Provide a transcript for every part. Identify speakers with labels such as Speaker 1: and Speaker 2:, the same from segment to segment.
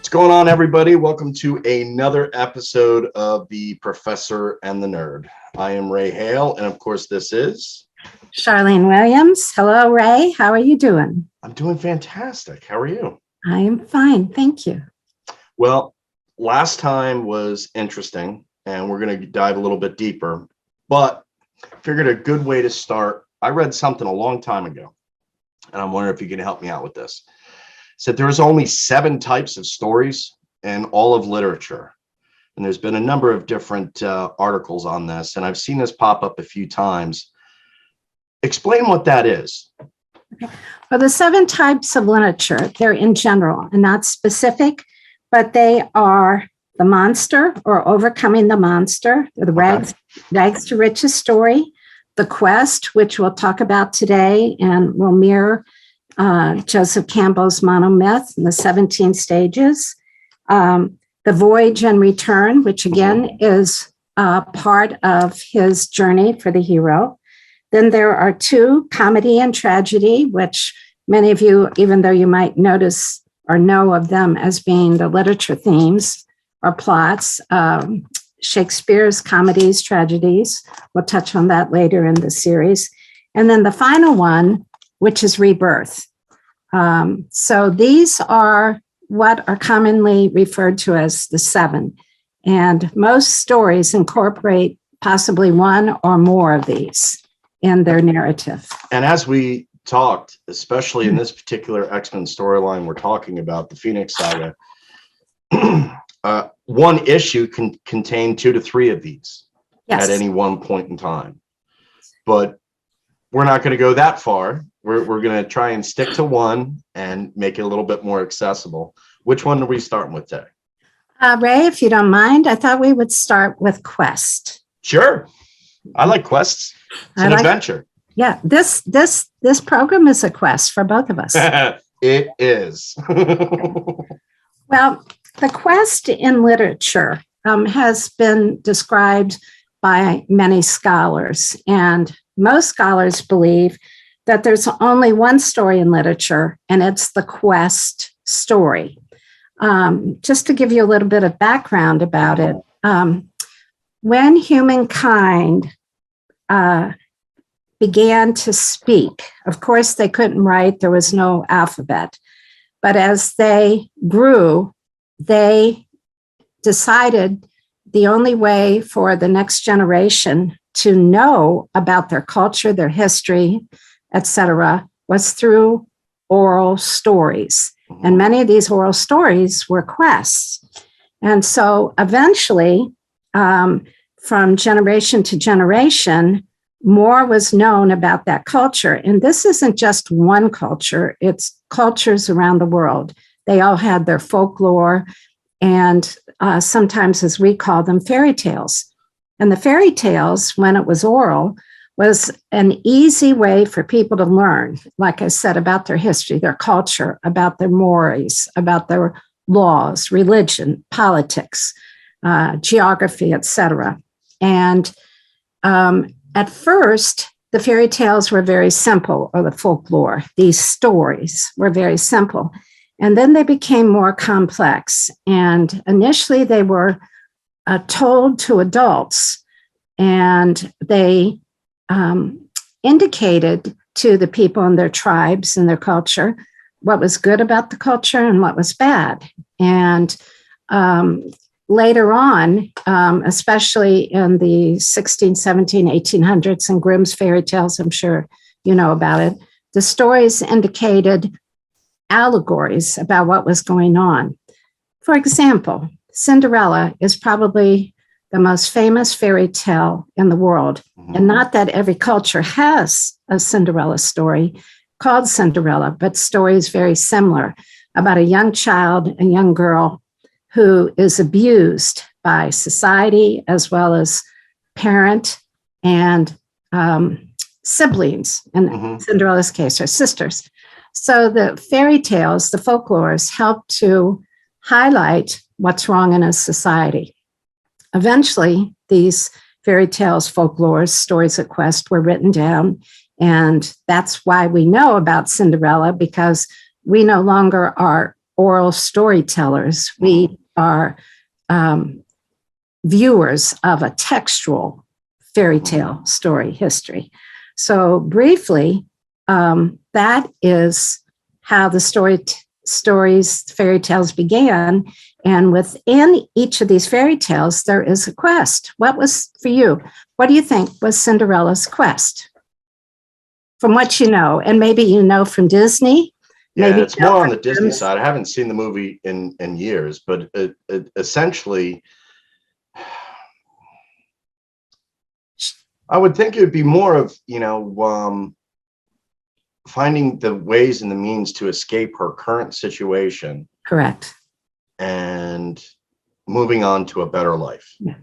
Speaker 1: What's going on, everybody? Welcome to another episode of The Professor and the Nerd. I am Ray Hale, and of course, this is
Speaker 2: Charlene Williams. Hello, Ray. How are you doing?
Speaker 1: I'm doing fantastic. How are you?
Speaker 2: I am fine. Thank you.
Speaker 1: Well, last time was interesting, and we're going to dive a little bit deeper, but figured a good way to start. I read something a long time ago, and I'm wondering if you can help me out with this. Said there's only 7 types of stories in all of literature. And there's been a number of different articles on this, and I've seen this pop up a few times. Explain what that is.
Speaker 2: Okay. Well, the 7 types of literature, they're in general and not specific, but they are the monster or overcoming the monster, the rags to riches story, the quest, which we'll talk about today and will mirror Joseph Campbell's monomyth in the 17 stages, the voyage and return, which again is part of his journey for the hero. Then there are 2, comedy and tragedy, which many of you, even though you might notice or know of them as being the literature themes or plots, Shakespeare's comedies, tragedies. We'll touch on that later in the series. And then the final one, which is rebirth. So these are what are commonly referred to as the 7. And most stories incorporate possibly one or more of these in their narrative.
Speaker 1: And as we talked, especially in this particular X-Men storyline we're talking about, the Phoenix Saga, one issue can contain 2 to 3 of these at any one point in time. But we're not going to go that far. We're going to try and stick to one and make it a little bit more accessible. Which one are we starting with today?
Speaker 2: Ray, if you don't mind, I thought we would start with Quest.
Speaker 1: Sure. I like quests. It's an adventure.
Speaker 2: Yeah, this program is a quest for both of us.
Speaker 1: It is.
Speaker 2: Well, the quest in literature has been described by many scholars, and most scholars believe that there's only one story in literature, and it's the quest story. Just to give you a little bit of background about it, when humankind began to speak, of course, they couldn't write, there was no alphabet, but as they grew, they decided the only way for the next generation to know about their culture, their history, etc., was through oral stories. And many of these oral stories were quests. And so eventually, from generation to generation, more was known about that culture. And this isn't just one culture, it's cultures around the world. They all had their folklore and sometimes, as we call them, fairy tales. And the fairy tales, when it was oral, was an easy way for people to learn, like I said, about their history, their culture, about their mores, about their laws, religion, politics, geography, etc. And at first, the fairy tales were very simple, or the folklore. These stories were very simple. And then they became more complex. And initially, they were told to adults, and they indicated to the people in their tribes and their culture what was good about the culture and what was bad. And later on, especially in the 16, 17, 1800s and Grimm's fairy tales, I'm sure you know about it, the stories indicated allegories about what was going on. For example, Cinderella is probably the most famous fairy tale in the world. And not that every culture has a Cinderella story called Cinderella, but stories very similar about a young child, a young girl who is abused by society as well as parent and siblings, in Cinderella's case, her sisters. So the fairy tales, the folklores, help to highlight what's wrong in a society. Eventually, these fairy tales, folklores, stories of quest were written down, and that's why we know about Cinderella, because we no longer are oral storytellers. We are viewers of a textual fairy tale story history. So briefly, that is how the stories, fairy tales began. And within each of these fairy tales, there is a quest. What was, for you, what do you think was Cinderella's quest? From what you know, and maybe you know from Disney.
Speaker 1: Yeah,
Speaker 2: maybe
Speaker 1: it's more on the Disney side. I haven't seen the movie in years, but it essentially, I would think it would be more of, finding the ways and the means to escape her current situation.
Speaker 2: Correct.
Speaker 1: And moving on to a better life.
Speaker 2: Yeah.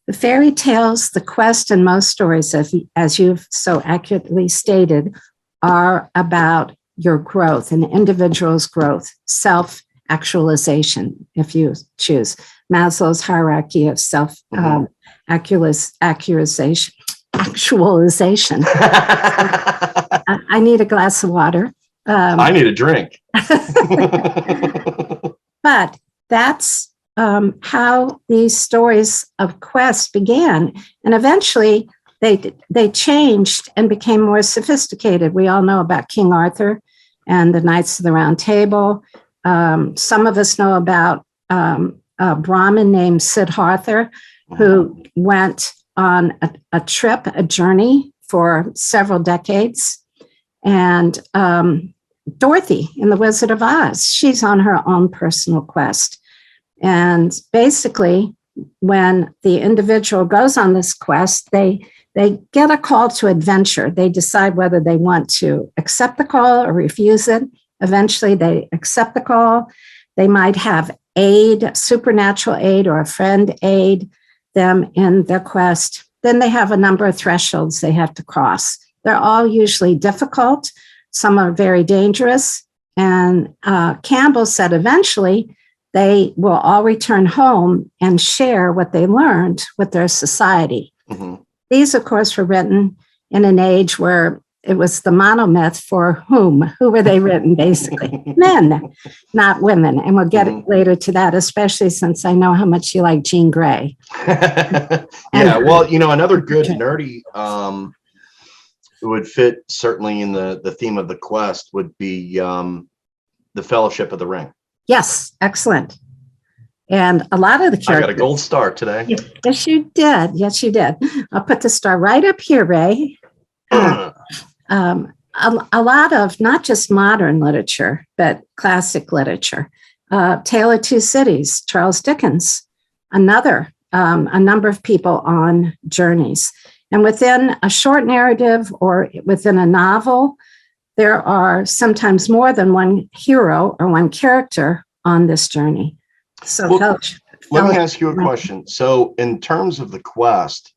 Speaker 2: The fairy tales, the quest in most stories, as you've so accurately stated, are about your growth, an individual's growth, self-actualization, if you choose. Maslow's hierarchy of actualization. I need a glass of water.
Speaker 1: I need a drink.
Speaker 2: But that's how these stories of quest began. And eventually they changed and became more sophisticated. We all know about King Arthur and the Knights of the Round Table. Some of us know about a Brahmin named Siddhartha, who went on a trip, a journey for several decades. And Dorothy in The Wizard of Oz, she's on her own personal quest. And basically, when the individual goes on this quest, they get a call to adventure. They decide whether they want to accept the call or refuse it. Eventually, they accept the call. They might have aid, supernatural aid, or a friend aid them in their quest. Then they have a number of thresholds they have to cross. They're all usually difficult. Some are very dangerous. And Campbell said eventually they will all return home and share what they learned with their society. Mm-hmm. These, of course, were written in an age where it was the monomyth for whom? Who were they written, basically? Men, not women. And we'll get later to that, especially since I know how much you like Jean Grey.
Speaker 1: Yeah, well, another good nerdy would fit certainly in the theme of the quest would be the Fellowship of the Ring.
Speaker 2: Yes, excellent. And a lot of the characters.
Speaker 1: I got a gold star today.
Speaker 2: Yes, you did. Yes, you did. I'll put the star right up here, Ray. A lot of not just modern literature, but classic literature. Tale of Two Cities, Charles Dickens, a number of people on journeys. And within a short narrative or within a novel, there are sometimes more than one hero or one character on this journey. So
Speaker 1: let me ask you a question. So in terms of the quest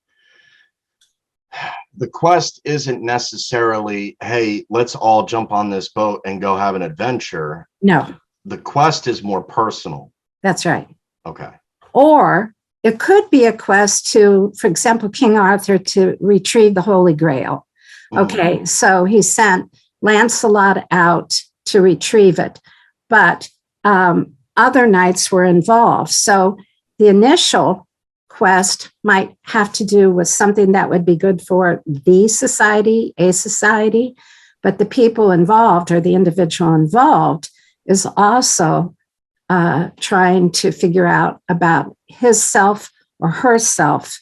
Speaker 1: isn't necessarily, hey, let's all jump on this boat and go have an adventure.
Speaker 2: No.
Speaker 1: The quest is more personal.
Speaker 2: That's right.
Speaker 1: Okay.
Speaker 2: Or it could be a quest to, for example, King Arthur to retrieve the Holy Grail. Okay, mm-hmm. So he sent Lancelot out to retrieve it, but other knights were involved. So the initial quest might have to do with something that would be good for the society, a society, but the people involved or the individual involved is also trying to figure out about his self or herself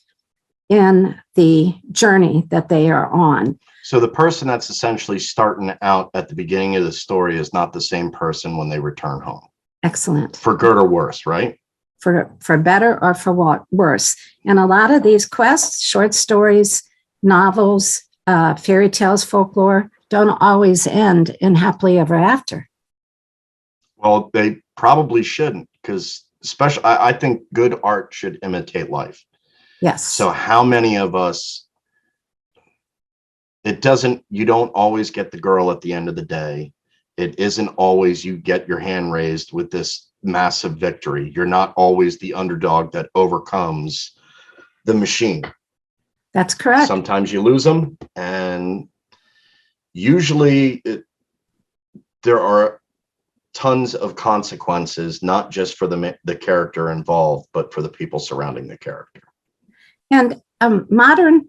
Speaker 2: in the journey that they are on.
Speaker 1: So the person that's essentially starting out at the beginning of the story is not the same person when they return home.
Speaker 2: Excellent.
Speaker 1: For good or worse, right?
Speaker 2: For better or for worse. And a lot of these quests, short stories, novels, fairy tales, folklore, don't always end in happily ever after.
Speaker 1: Well, they probably shouldn't, because especially I think good art should imitate life.
Speaker 2: Yes.
Speaker 1: So how many of us, you don't always get the girl at the end of the day. It isn't always you get your hand raised with this massive victory. You're not always the underdog that overcomes the machine.
Speaker 2: That's correct.
Speaker 1: Sometimes you lose them, and usually there are tons of consequences, not just for the character involved, but for the people surrounding the character.
Speaker 2: And modern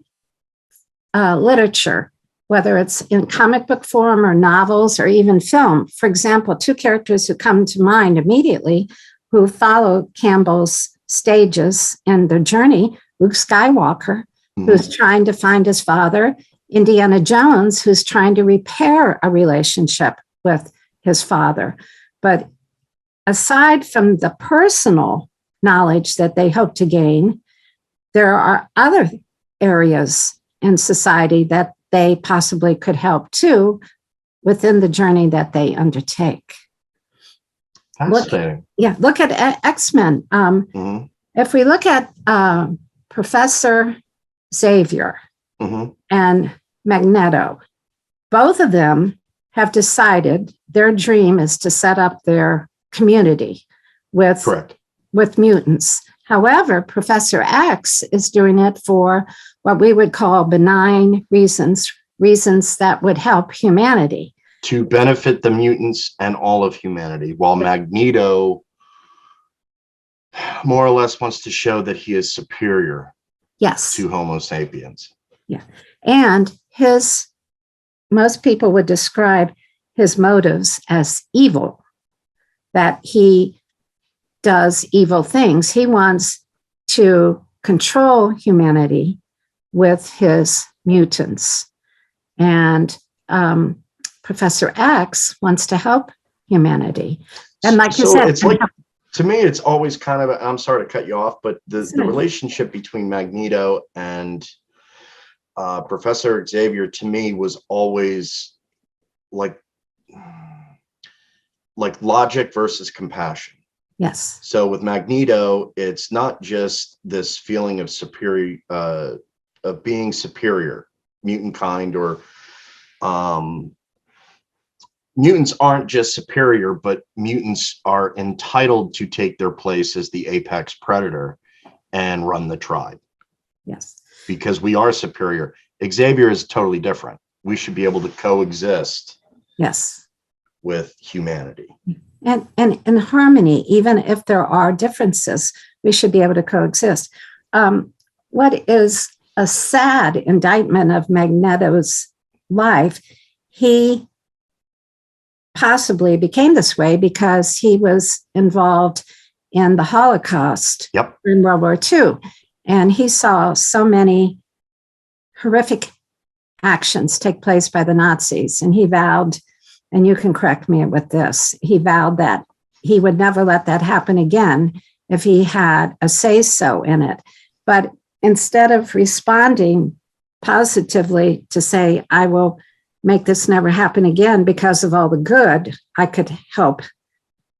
Speaker 2: literature, whether it's in comic book form or novels or even film, for example, two characters who come to mind immediately who follow Campbell's stages and their journey: Luke Skywalker, who's trying to find his father; Indiana Jones, who's trying to repair a relationship with his father. But aside from the personal knowledge that they hope to gain, there are other areas in society that they possibly could help too within the journey that they undertake.
Speaker 1: Fascinating.
Speaker 2: Look at X-Men. If we look at Professor Xavier and Magneto, both of them have decided their dream is to set up their community with mutants. However, Professor X is doing it for what we would call benign reasons that would help humanity.
Speaker 1: To benefit the mutants and all of humanity, while Magneto more or less wants to show that he is superior to Homo sapiens.
Speaker 2: Yeah. And most people would describe his motives as evil, that he does evil things. He wants to control humanity with his mutants. And Professor X wants to help humanity. And like you said,
Speaker 1: it's like, to me, it's always kind of, I'm sorry to cut you off, but the relationship between Magneto and Professor Xavier, to me, was always like logic versus compassion.
Speaker 2: Yes.
Speaker 1: So with Magneto, it's not just this feeling of superior, of being superior, mutant kind, or mutants aren't just superior, but mutants are entitled to take their place as the apex predator and run the tribe.
Speaker 2: Yes.
Speaker 1: Because we are superior. Xavier is totally different. We should be able to coexist.
Speaker 2: Yes.
Speaker 1: With humanity.
Speaker 2: And in harmony, even if there are differences, we should be able to coexist. What is a sad indictment of Magneto's life, he possibly became this way because he was involved in the Holocaust in World War II. And he saw so many horrific actions take place by the Nazis. And he vowed, and you can correct me with this, he vowed that he would never let that happen again if he had a say-so in it. But instead of responding positively to say, I will make this never happen again because of all the good I could help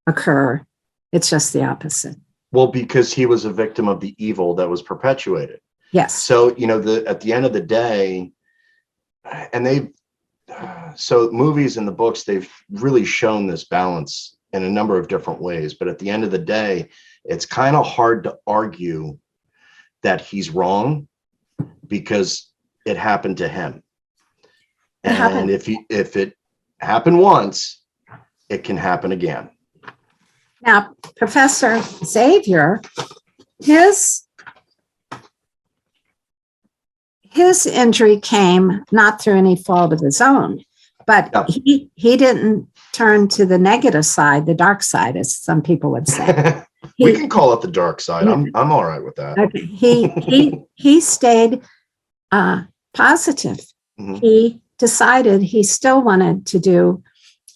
Speaker 2: occur, it's just the opposite.
Speaker 1: Well, because he was a victim of the evil that was perpetuated.
Speaker 2: Yes.
Speaker 1: So, at the end of the day, and so movies and the books, they've really shown this balance in a number of different ways. But at the end of the day, it's kind of hard to argue that he's wrong because it happened to him. And if it happened once, it can happen again.
Speaker 2: Now, Professor Xavier, his injury came not through any fault of his own, but he didn't turn to the negative side, the dark side, as some people would say.
Speaker 1: We can call it the dark side. I'm all right with that.
Speaker 2: Okay. He stayed positive. Mm-hmm. He decided he still wanted to do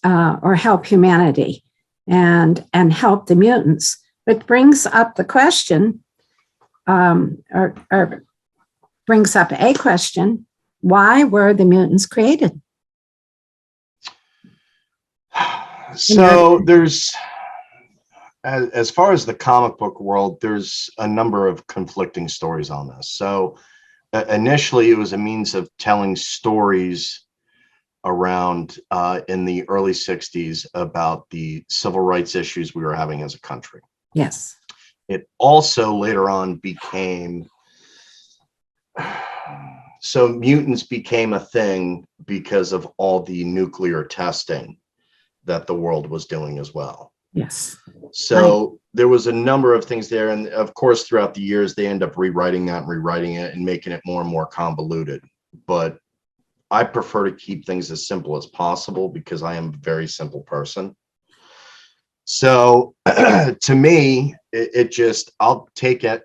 Speaker 2: or help humanity and help the mutants. It brings up the question, or brings up a question: why were the mutants created?
Speaker 1: So there's, as far as the comic book world, there's a number of conflicting stories on this. So initially, it was a means of telling stories around in the early 60s about the civil rights issues we were having as a country.
Speaker 2: Yes.
Speaker 1: It also later on became, so mutants became a thing because of all the nuclear testing that the world was doing as well.
Speaker 2: Yes.
Speaker 1: So there was a number of things there. And of course, throughout the years, they end up rewriting it and making it more and more convoluted. But I prefer to keep things as simple as possible because I am a very simple person. So to me, it just, I'll take it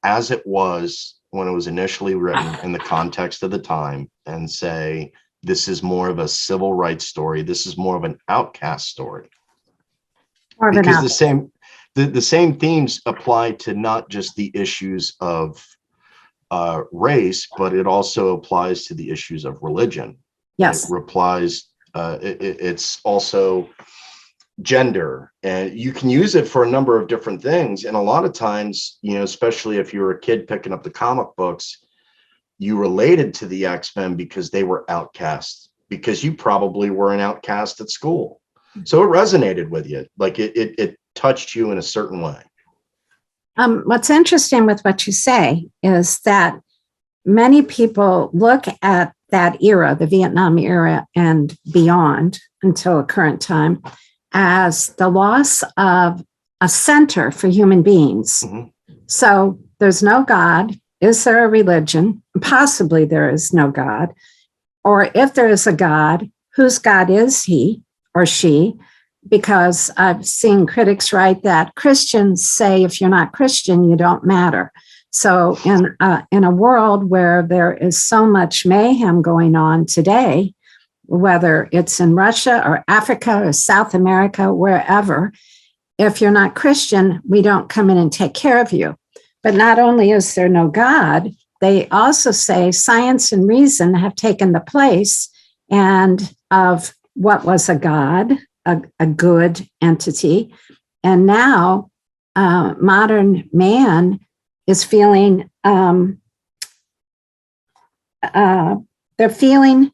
Speaker 1: as it was when it was initially written in the context of the time and say, this is more of a civil rights story. This is more of an outcast story. Because the same themes apply to not just the issues of race, but it also applies to the issues of religion.
Speaker 2: Yes.
Speaker 1: It's also gender, and you can use it for a number of different things. And a lot of times, especially if you were a kid picking up the comic books, you related to the X-Men because they were outcasts, because you probably were an outcast at school. So it resonated with you, like it touched you in a certain way.
Speaker 2: What's interesting with what you say is that many people look at that era, the Vietnam era and beyond until the current time, as the loss of a center for human beings. Mm-hmm. So there's no God. Is there a religion? Possibly there is no God. Or if there is a God, whose God is he or she? Because I've seen critics write that Christians say, if you're not Christian, you don't matter. So in a world where there is so much mayhem going on today, whether it's in Russia or Africa or South America, wherever, if you're not Christian, we don't come in and take care of you. But not only is there no God, they also say science and reason have taken the place and of what was a God, a good entity. And now modern man is feeling, they're feeling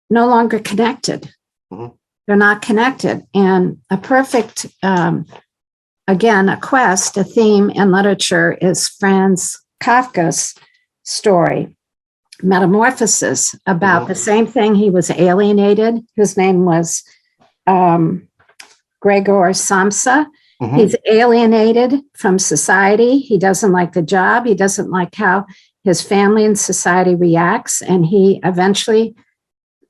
Speaker 2: no longer connected. Mm-hmm. They're not connected. And a perfect, again, a quest, a theme in literature is Franz Kafka's story, Metamorphosis, about the same thing. He was alienated. His name was Gregor Samsa. Mm-hmm. He's alienated from society. He doesn't like the job. He doesn't like how his family and society reacts. And he eventually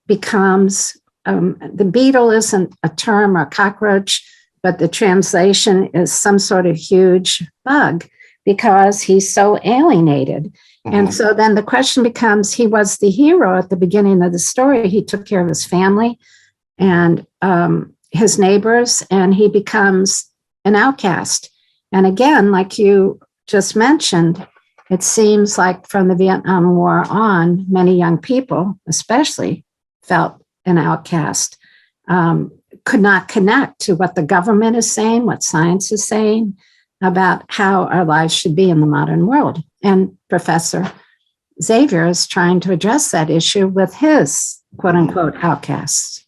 Speaker 2: becomes, the beetle isn't a term or cockroach, but the translation is some sort of huge bug because he's so alienated. Mm-hmm. And so then the question becomes, he was the hero at the beginning of the story. He took care of his family and his neighbors, and he becomes an outcast. And again, like you just mentioned, it seems like from the Vietnam War on, many young people, especially, felt an outcast, could not connect to what the government is saying, what science is saying about how our lives should be in the modern world. And Professor Xavier is trying to address that issue with his quote unquote outcasts.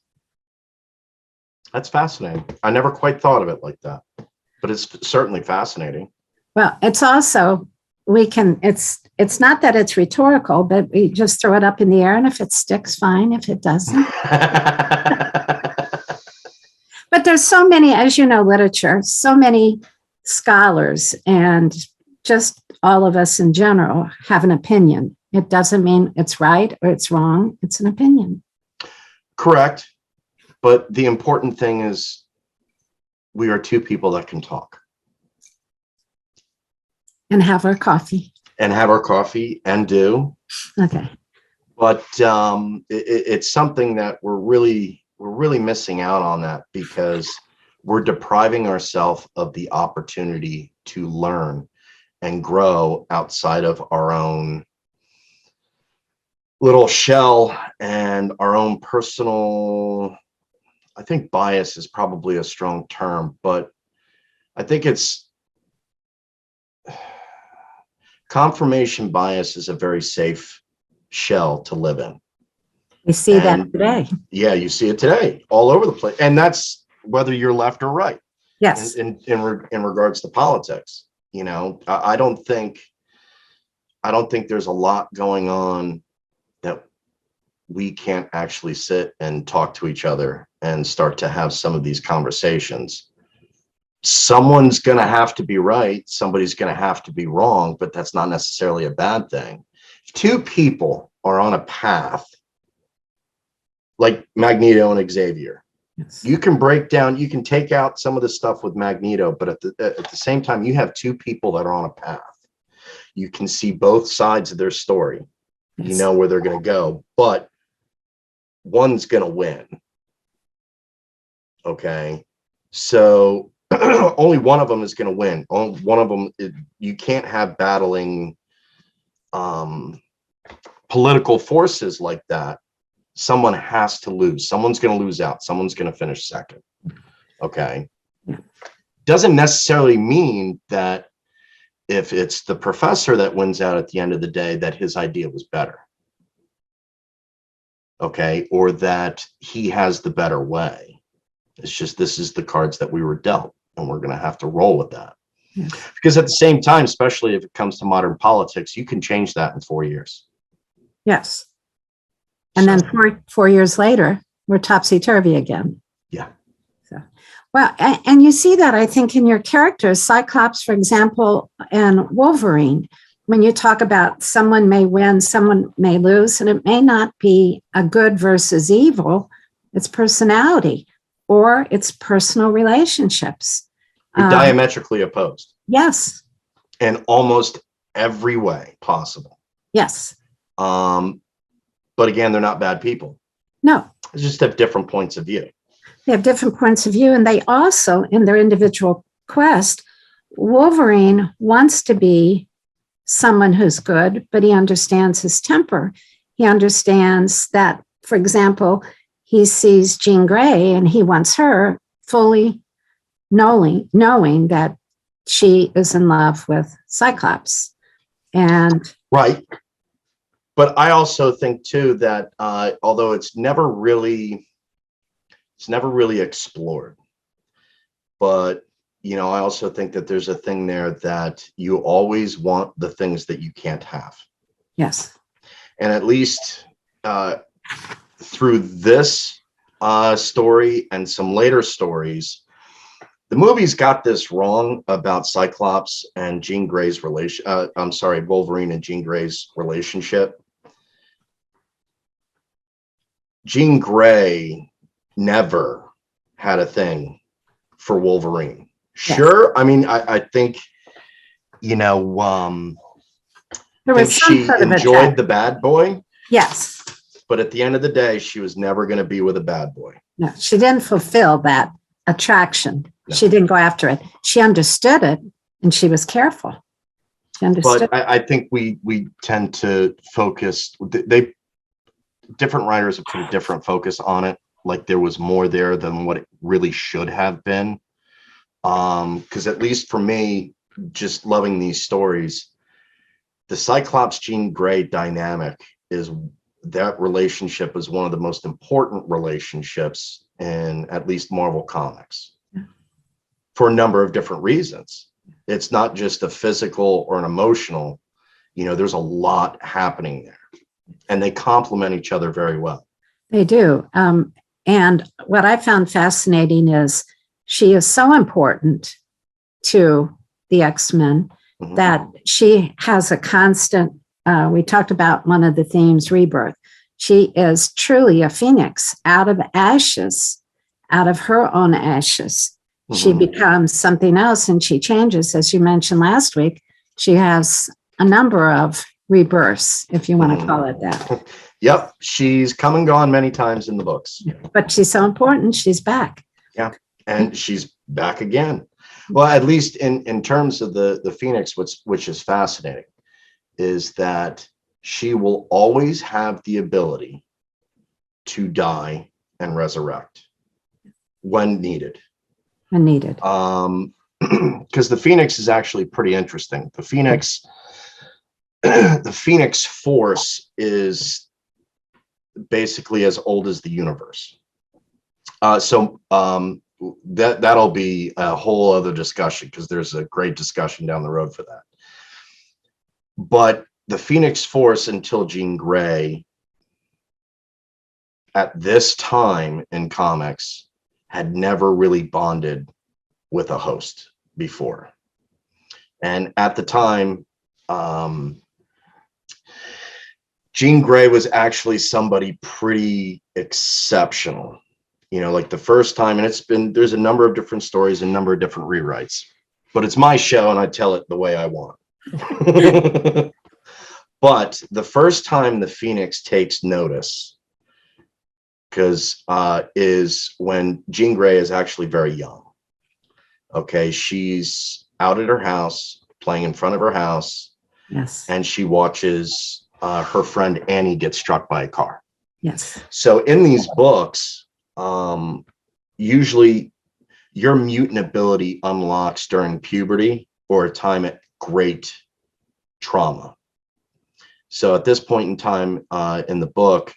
Speaker 1: That's fascinating. I never quite thought of it like that, but it's certainly fascinating.
Speaker 2: Well, it's also, it's not that it's rhetorical, but we just throw it up in the air, and if it sticks, fine. If it doesn't. But there's so many, as you know, literature, so many scholars, and just all of us in general have an opinion. It doesn't mean it's right or it's wrong. It's an opinion. Correct.
Speaker 1: But the important thing is we are two people that can talk.
Speaker 2: And have our coffee.
Speaker 1: And do.
Speaker 2: Okay.
Speaker 1: But it's something that we're really missing out on, that because we're depriving ourselves of the opportunity to learn and grow outside of our own little shell and our own personal, I think bias is probably a strong term, but I think it's confirmation bias is a very safe shell to live in.
Speaker 2: We see that today.
Speaker 1: Yeah, you see it today all over the place. And that's whether you're left or right.
Speaker 2: Yes.
Speaker 1: In regards to politics, I don't think there's a lot going on that we can't actually sit and talk to each other and start to have some of these conversations. Someone's going to have to be right. Somebody's going to have to be wrong, but that's not necessarily a bad thing. If two people are on a path, like Magneto and Xavier,
Speaker 2: Yes.
Speaker 1: you can break down, you can take out some of the stuff with Magneto, but at the same time, you have two people that are on a path. You can see both sides of their story.
Speaker 2: Yes.
Speaker 1: You know where they're going to go, but one's going to win. Okay. So only one of them is going to win. Only one of them, you can't have battling political forces like that. Someone has to lose. Someone's going to lose out. Someone's going to finish second. Okay.
Speaker 2: Yeah.
Speaker 1: Doesn't necessarily mean that if it's the professor that wins out at the end of the day, that his idea was better. Okay. Or that he has the better way. It's just, this is the cards that we were dealt, and we're going to have to roll with that.
Speaker 2: Yes.
Speaker 1: Because at the same time, especially if it comes to modern politics, you can change that in 4 years.
Speaker 2: Yes. And then 4 years later, we're topsy-turvy again.
Speaker 1: Yeah.
Speaker 2: So, well, and you see that, I think, in your characters, Cyclops, for example, and Wolverine, when you talk about someone may win, someone may lose, and it may not be a good versus evil, it's personality or it's personal relationships.
Speaker 1: You're diametrically opposed.
Speaker 2: Yes.
Speaker 1: In almost every way possible.
Speaker 2: Yes.
Speaker 1: But again, they're not bad people.
Speaker 2: No.
Speaker 1: They just have different points of view.
Speaker 2: They have different points of view, and they also, in their individual quest, Wolverine wants to be someone who's good, but he understands his temper. He understands that, for example, he sees Jean Grey and he wants her fully knowing that she is in love with Cyclops. And
Speaker 1: right. But I also think too that although it's never really explored, but you know, I also think that there's a thing there that you always want the things that you can't have.
Speaker 2: yes.
Speaker 1: And at least through this story and some later stories, the movie's got this wrong about Cyclops and Jean Grey's Wolverine and Jean Grey's relationship. Jean Grey never had a thing for Wolverine. Sure. Yes. I mean, I think, you know,
Speaker 2: there was
Speaker 1: she enjoyed the bad boy.
Speaker 2: Yes.
Speaker 1: But at the end of the day, she was never going to be with a bad boy.
Speaker 2: No, she didn't fulfill that attraction. No. She didn't go after it. She understood it, and she was careful. She understood.
Speaker 1: But I think we tend to focus. Different writers have put a different focus on it. Like there was more there than what it really should have been. Because at least for me, just loving these stories, the Cyclops Jean Grey dynamic that relationship is one of the most important relationships in at least Marvel Comics for a number of different reasons. It's not just a physical or an emotional, you know, there's a lot happening there, and they complement each other very well.
Speaker 2: They do. And what I found fascinating is she is so important to the X-Men that she has a constant, we talked about one of the themes, rebirth. She is truly a phoenix out of ashes, out of her own ashes. She becomes something else, and she changes. As you mentioned last week, she has a number of rebirths, if you want to call it that.
Speaker 1: Yep. She's come and gone many times in the books.
Speaker 2: But she's so important. She's back.
Speaker 1: Yeah. And she's back again. Well, at least in terms of the Phoenix, which is fascinating, is that she will always have the ability to die and resurrect when needed.
Speaker 2: When needed.
Speaker 1: Because the Phoenix is actually pretty interesting. The Phoenix Force is basically as old as the universe. So that'll be a whole other discussion, because there's a great discussion down the road for that. But the Phoenix Force until Jean Grey at this time in comics had never really bonded with a host before. And at the time, Jean Grey was actually somebody pretty exceptional. You know, like the first time, and there's a number of different stories, a number of different rewrites, but it's my show and I tell it the way I want. But the first time the Phoenix takes notice, is when Jean Grey is actually very young. Okay, she's out at her house, playing in front of her house.
Speaker 2: Yes.
Speaker 1: And she watches her friend Annie get struck by a car.
Speaker 2: Yes.
Speaker 1: So in these books, usually your mutant ability unlocks during puberty or a time at great trauma. So at this point in time in the book,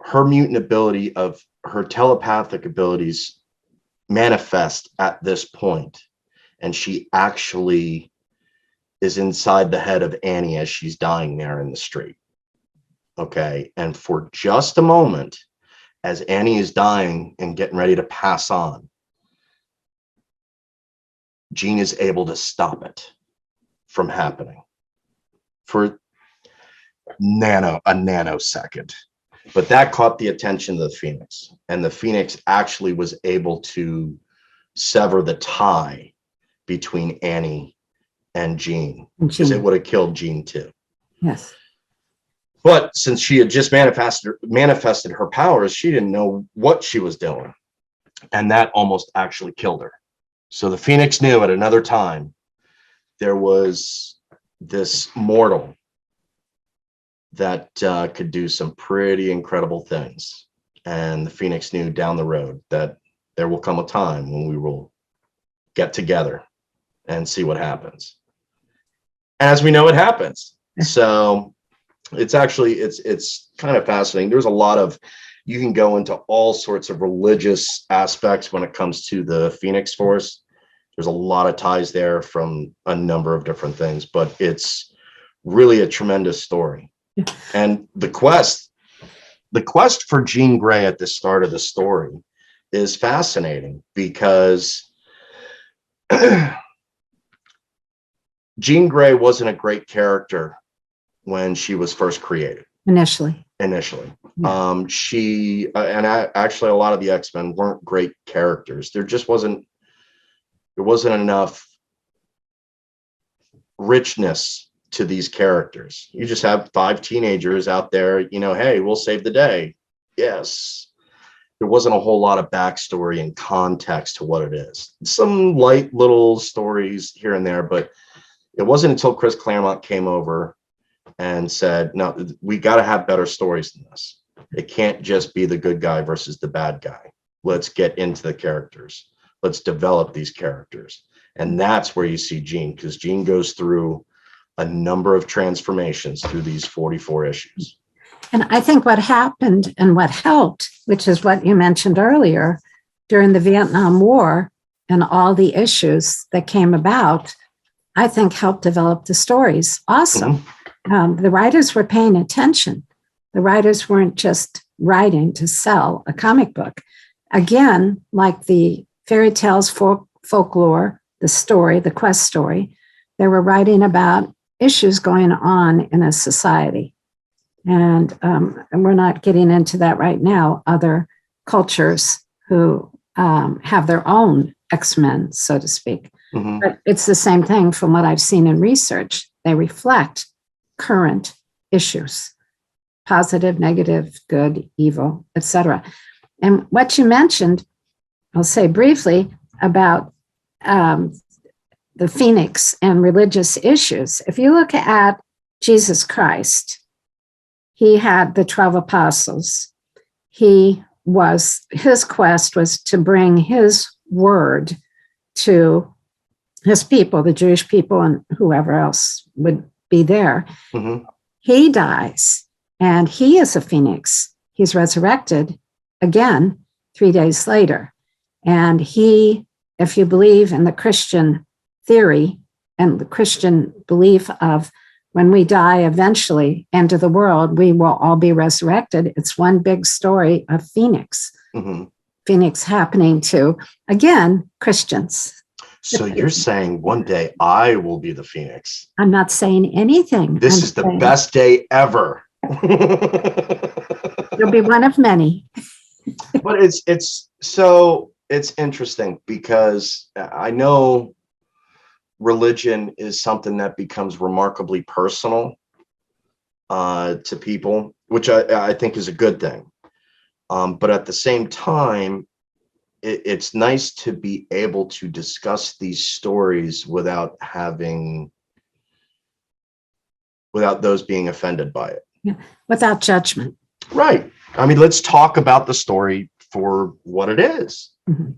Speaker 1: her mutant ability of her telepathic abilities manifest at this point, and she actually is inside the head of Annie as she's dying there in the street. Okay. And for just a moment, as Annie is dying and getting ready to pass on, Jean is able to stop it from happening for a nanosecond. But that caught the attention of the Phoenix, and the Phoenix actually was able to sever the tie between Annie and Jean, because it would have killed Jean too.
Speaker 2: Yes.
Speaker 1: But since she had just manifested her powers, she didn't know what she was doing, and that almost actually killed her. So the Phoenix knew at another time there was this mortal that could do some pretty incredible things. And the Phoenix knew down the road that there will come a time when we will get together and see what happens. As we know, it happens. So it's actually, it's kind of fascinating. There's a lot of, you can go into all sorts of religious aspects when it comes to the Phoenix Force. There's a lot of ties there from a number of different things, but it's really a tremendous story. And the quest for Jean Grey at the start of the story is fascinating, because Jean Grey wasn't a great character when she was first created. Initially. Yeah. Actually a lot of the X-Men weren't great characters. There wasn't enough richness to these characters. You just have 5 teenagers out there, you know, hey, we'll save the day. Yes. There wasn't a whole lot of backstory and context to what it is. Some light little stories here and there, but it wasn't until Chris Claremont came over and said, no, we got to have better stories than this. It can't just be the good guy versus the bad guy. Let's get into the characters. Let's develop these characters. And that's where you see Jean, because Jean goes through a number of transformations through these 44 issues.
Speaker 2: And I think what happened and what helped, which is what you mentioned earlier, during the Vietnam War and all the issues that came about, I think helped develop the stories also. Mm-hmm. The writers were paying attention. The writers weren't just writing to sell a comic book. Again, like the fairy tales, folklore, the story, the quest story, they were writing about issues going on in a society. And we're not getting into that right now. Other cultures who have their own X-Men, so to speak. Mm-hmm. But it's the same thing from what I've seen in research. They reflect current issues, positive, negative, good, evil, etc. And what you mentioned, I'll say briefly about the Phoenix and religious issues. If you look at Jesus Christ, he had the 12 apostles. His quest was to bring his word to his people, the Jewish people, and whoever else would be there. Mm-hmm. He dies, and he is a phoenix. He's resurrected again 3 days later. And he, if you believe in the Christian theory and the Christian belief of when we die eventually, end of the world, we will all be resurrected. It's one big story of Phoenix.
Speaker 1: Mhm.
Speaker 2: Phoenix happening to, again, Christians.
Speaker 1: So you're saying one day I will be the Phoenix.
Speaker 2: I'm not saying anything.
Speaker 1: This
Speaker 2: I'm
Speaker 1: is the
Speaker 2: saying
Speaker 1: best day ever.
Speaker 2: you'll be one of many.
Speaker 1: But it's interesting because I know religion is something that becomes remarkably personal to people, which I think is a good thing. But at the same time, it's nice to be able to discuss these stories without those being offended by it.
Speaker 2: Yeah. Without judgment.
Speaker 1: Right. I mean, let's talk about the story for what it is.
Speaker 2: Mhm.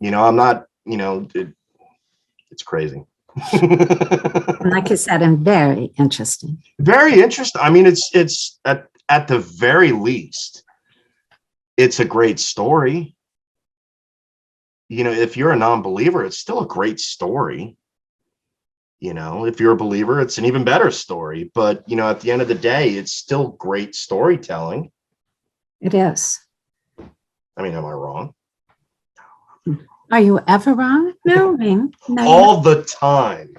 Speaker 1: I'm not, it's crazy.
Speaker 2: And like I said, and very interesting.
Speaker 1: Very interesting. I mean, it's at the very least, it's a great story. If you're a non-believer, it's still a great story. If you're a believer, it's an even better story. But, at the end of the day, it's still great storytelling.
Speaker 2: It is.
Speaker 1: I mean, am I wrong?
Speaker 2: Are you ever wrong? No, no.
Speaker 1: All the time.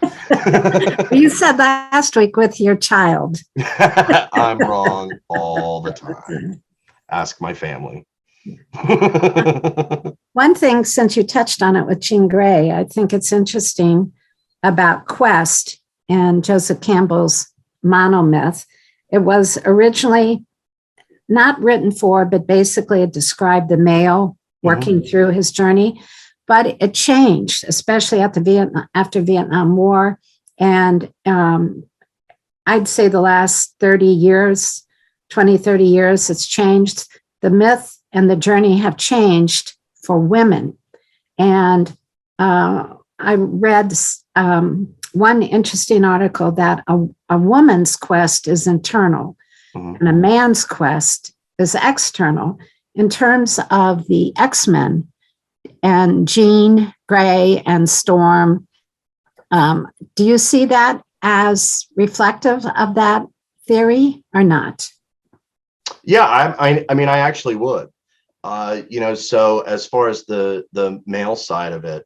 Speaker 2: You said last week with your child.
Speaker 1: I'm wrong all the time. Ask my family.
Speaker 2: One thing, since you touched on it with Jean Grey, I think it's interesting about Quest and Joseph Campbell's monomyth. It was originally not written for, but basically it described the male working through his journey. But it changed, especially after Vietnam War. And I'd say the last 30 years, 30 years, it's changed. The myth and the journey have changed for women. And I read one interesting article that a woman's quest is internal and a man's quest is external. In terms of the X-Men and Jean Grey and Storm, do you see that as reflective of that theory or not?
Speaker 1: Yeah, I mean, I actually would. So as far as the male side of it,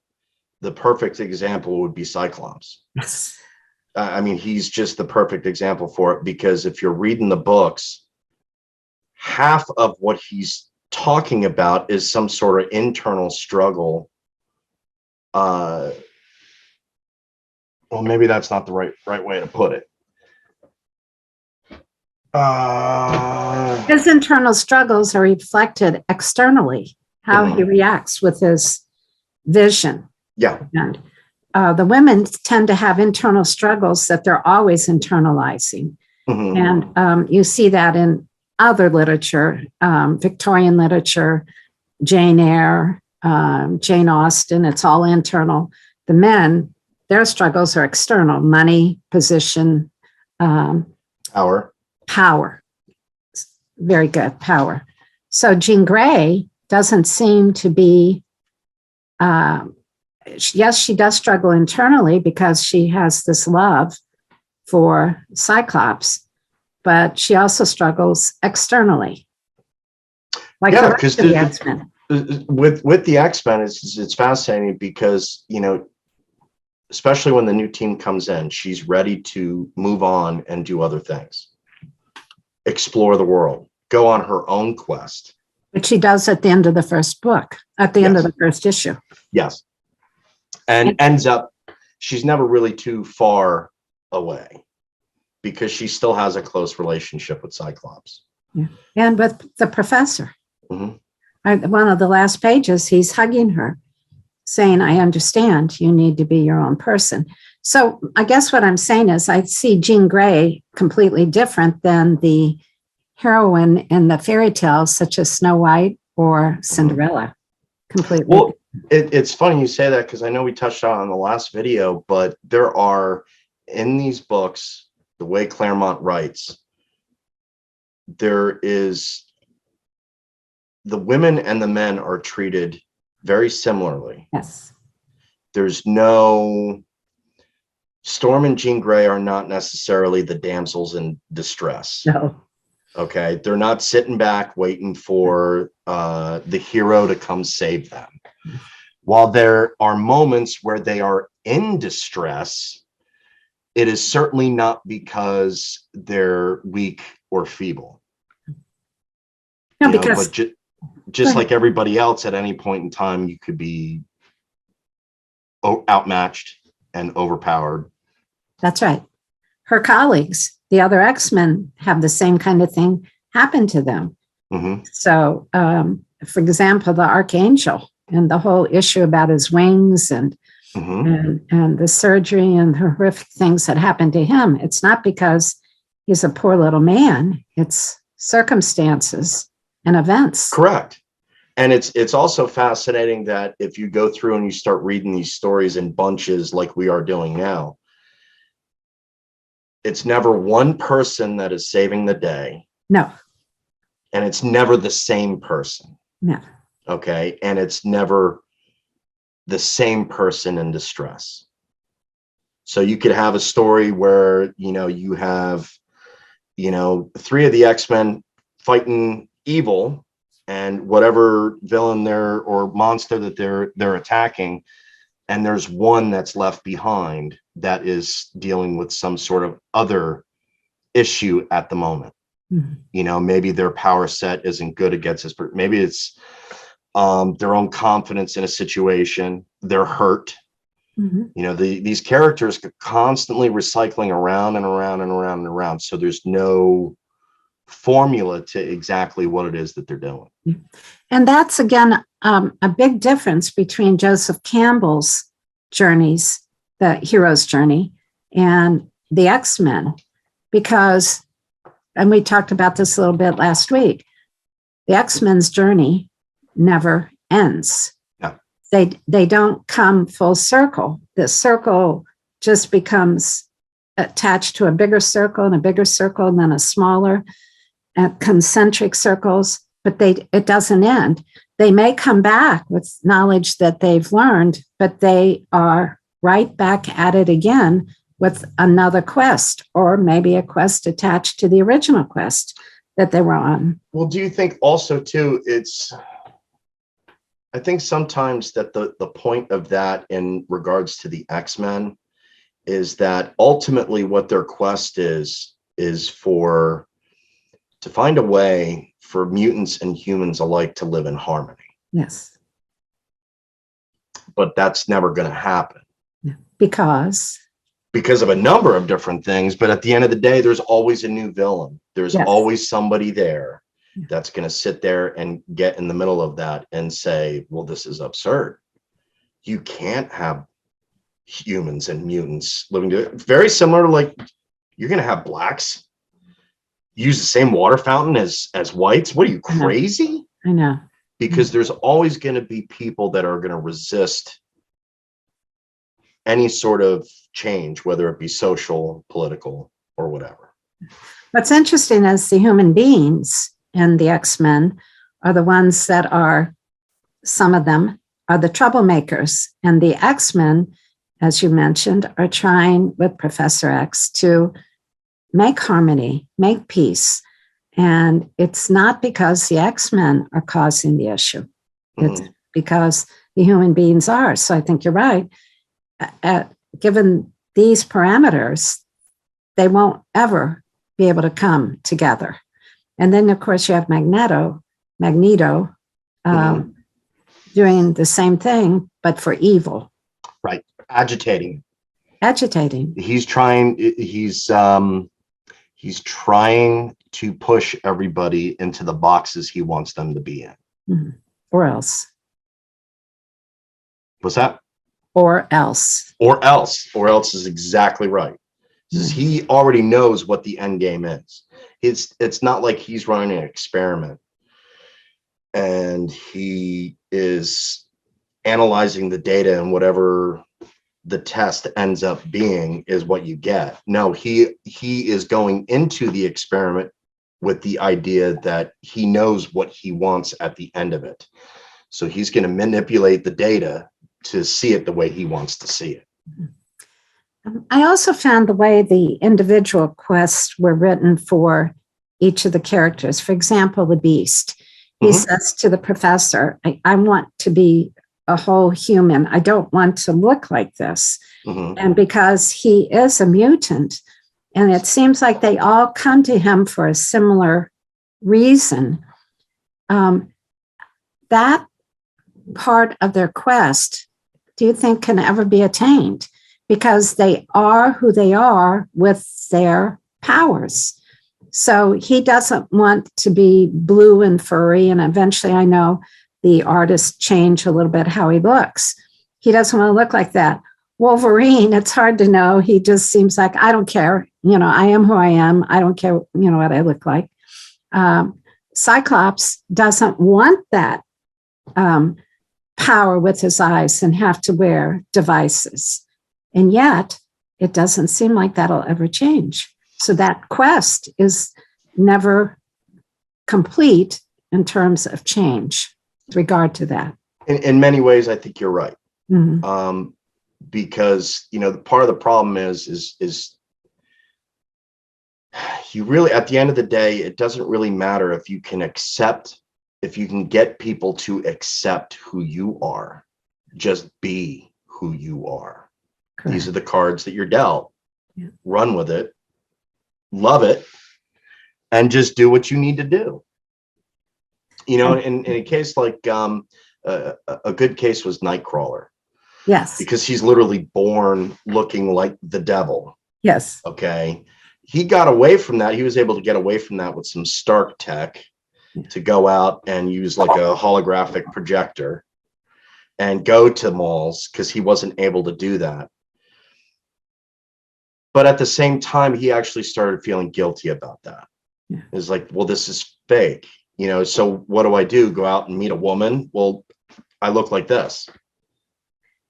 Speaker 1: the perfect example would be Cyclops.
Speaker 2: Yes.
Speaker 1: I mean, he's just the perfect example for it, because if you're reading the books, half of what he's talking about is some sort of internal struggle. Well, maybe that's not the right way to put it.
Speaker 2: His internal struggles are reflected externally, how he reacts with his vision.
Speaker 1: Yeah.
Speaker 2: And the women tend to have internal struggles that they're always internalizing. And you see that in other literature, Victorian literature, Jane Eyre, Jane Austen, it's all internal. The men, their struggles are external: money, position, power. Very good, power. So Jean Grey doesn't seem to be, yes, she does struggle internally because she has this love for Cyclops, but she also struggles externally. Like the rest of the X-Men.
Speaker 1: With the X-Men, it's fascinating because, especially when the new team comes in, she's ready to move on and do other things, explore the world, go on her own quest.
Speaker 2: Which she does at the end of the first book, at the end of the first issue.
Speaker 1: Yes. And ends up, she's never really too far away because she still has a close relationship with Cyclops.
Speaker 2: Yeah. And with the professor.
Speaker 1: Mm-hmm.
Speaker 2: One of the last pages, he's hugging her, saying, I understand, you need to be your own person. So I guess what I'm saying is I see Jean Grey completely different than the heroine in the fairy tales, such as Snow White or Cinderella. Completely.
Speaker 1: Well, it's funny you say that, because I know we touched on it in the last video, but there are, in these books, the way Claremont writes, there is, the women and the men are treated very similarly.
Speaker 2: Yes.
Speaker 1: There's no Storm and Jean Grey are not necessarily the damsels in distress.
Speaker 2: No.
Speaker 1: Okay. They're not sitting back waiting for the hero to come save them. While there are moments where they are in distress, it is certainly not because they're weak or feeble.
Speaker 2: No, because
Speaker 1: but just like everybody else, at any point in time, you could be outmatched and overpowered.
Speaker 2: that's right. Her colleagues, the other X-Men, have the same kind of thing happen to them.
Speaker 1: Mm-hmm.
Speaker 2: So, for example, the Archangel and the whole issue about his wings and the surgery and the horrific things that happened to him. It's not because he's a poor little man. It's circumstances and events.
Speaker 1: Correct. And it's also fascinating that if you go through and you start reading these stories in bunches like we are doing now, it's never one person that is saving the day.
Speaker 2: No.
Speaker 1: And it's never the same person.
Speaker 2: No.
Speaker 1: Okay. And it's never the same person in distress. So you could have a story where, you have, 3 of the X-Men fighting evil, and whatever villain or monster that they're attacking, and there's one that's left behind that is dealing with some sort of other issue at the moment. Mm-hmm. Maybe their power set isn't good against this, but maybe it's their own confidence in a situation. They're hurt. Mm-hmm. These characters are constantly recycling around and around and around and around. So there's no formula to exactly what it is that they're doing.
Speaker 2: And that's, again, a big difference between Joseph Campbell's journeys, the hero's journey, and the X-Men, because, and we talked about this a little bit last week, the X-Men's journey never ends.
Speaker 1: No.
Speaker 2: They don't come full circle. The circle just becomes attached to a bigger circle and a bigger circle and then a smaller concentric circles, but it doesn't end. They may come back with knowledge that they've learned, but they are right back at it again with another quest, or maybe a quest attached to the original quest that they were on.
Speaker 1: Well, do you think also too, I think sometimes that the point of that in regards to the X-Men is that ultimately what their quest is to find a way for mutants and humans alike to live in harmony.
Speaker 2: Yes.
Speaker 1: But that's never going to happen.
Speaker 2: Because
Speaker 1: of a number of different things. But at the end of the day, there's always a new villain. There's always somebody there that's going to sit there and get in the middle of that and say, well, this is absurd. You can't have humans and mutants living together. Very similar to, like, you're going to have blacks use the same water fountain as whites. What are you, crazy?
Speaker 2: I know.
Speaker 1: Because there's always going to be people that are going to resist any sort of change, whether it be social, political, or whatever.
Speaker 2: What's interesting is the human beings and the X-Men are the ones that are, some of them are the troublemakers. And the X-Men, as you mentioned, are trying with Professor X to make harmony, make peace. And it's not because the X-Men are causing the issue. It's because the human beings are. So I think you're right. Given these parameters, they won't ever be able to come together. And then, of course, you have Magneto doing the same thing, but for evil.
Speaker 1: Right. Agitating. He's trying to push everybody into the boxes he wants them to be in.
Speaker 2: Mm-hmm. Or else.
Speaker 1: What's that?
Speaker 2: Or else.
Speaker 1: Or else is exactly right. He already knows what the end game is. It's not like he's running an experiment and he is analyzing the data, and whatever the test ends up being is what you get. No, he is going into the experiment with the idea that he knows what he wants at the end of it. So he's going to manipulate the data to see it the way he wants to see it.
Speaker 2: I also found the way the individual quests were written for each of the characters. For example, the Beast. He says to the professor, I want to be a whole human. I don't want to look like this. And because he is a mutant, and it seems like they all come to him for a similar reason, that part of their quest, do you think can ever be attained? Because they are who they are with their powers. So he doesn't want to be blue and furry. And eventually, I know the artists change a little bit how he looks. He doesn't want to look like that. Wolverine, it's hard to know. He just seems like, I don't care. I am who I am. I don't care, what I look like. Cyclops doesn't want that power with his eyes and have to wear devices. And yet, it doesn't seem like that'll ever change. So that quest is never complete in terms of change with regard to that.
Speaker 1: In many ways, I think you're right. Because, part of the problem is you really, at the end of the day, it doesn't really matter if you can get people to accept who you are. Just be who you are. Correct. These are the cards that you're dealt. Yeah. Run with it. Love it, and just do what you need to do. In a case like a good case was Nightcrawler.
Speaker 2: Yes.
Speaker 1: Because he's literally born looking like the devil.
Speaker 2: Yes.
Speaker 1: Okay. He got away from that. He was able to get away from that with some Stark tech to go out and use like a holographic projector and go to malls because he wasn't able to do that. But at the same time, he actually started feeling guilty about that. Yeah. It's like, well, this is fake, so what do? Go out and meet a woman? Well, I look like this.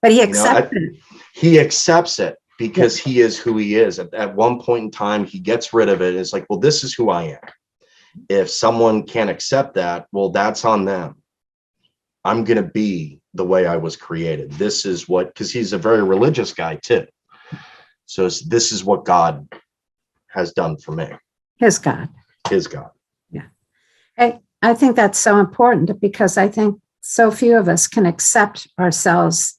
Speaker 2: But he accepts it.
Speaker 1: He accepts it because he is who he is. At one point in time, he gets rid of it. It's like, well, this is who I am. If someone can't accept that, well, that's on them. I'm going to be the way I was created. This is because he's a very religious guy too. So this is what God has done for me.
Speaker 2: His God.
Speaker 1: Yeah.
Speaker 2: I think that's so important because I think so few of us can accept ourselves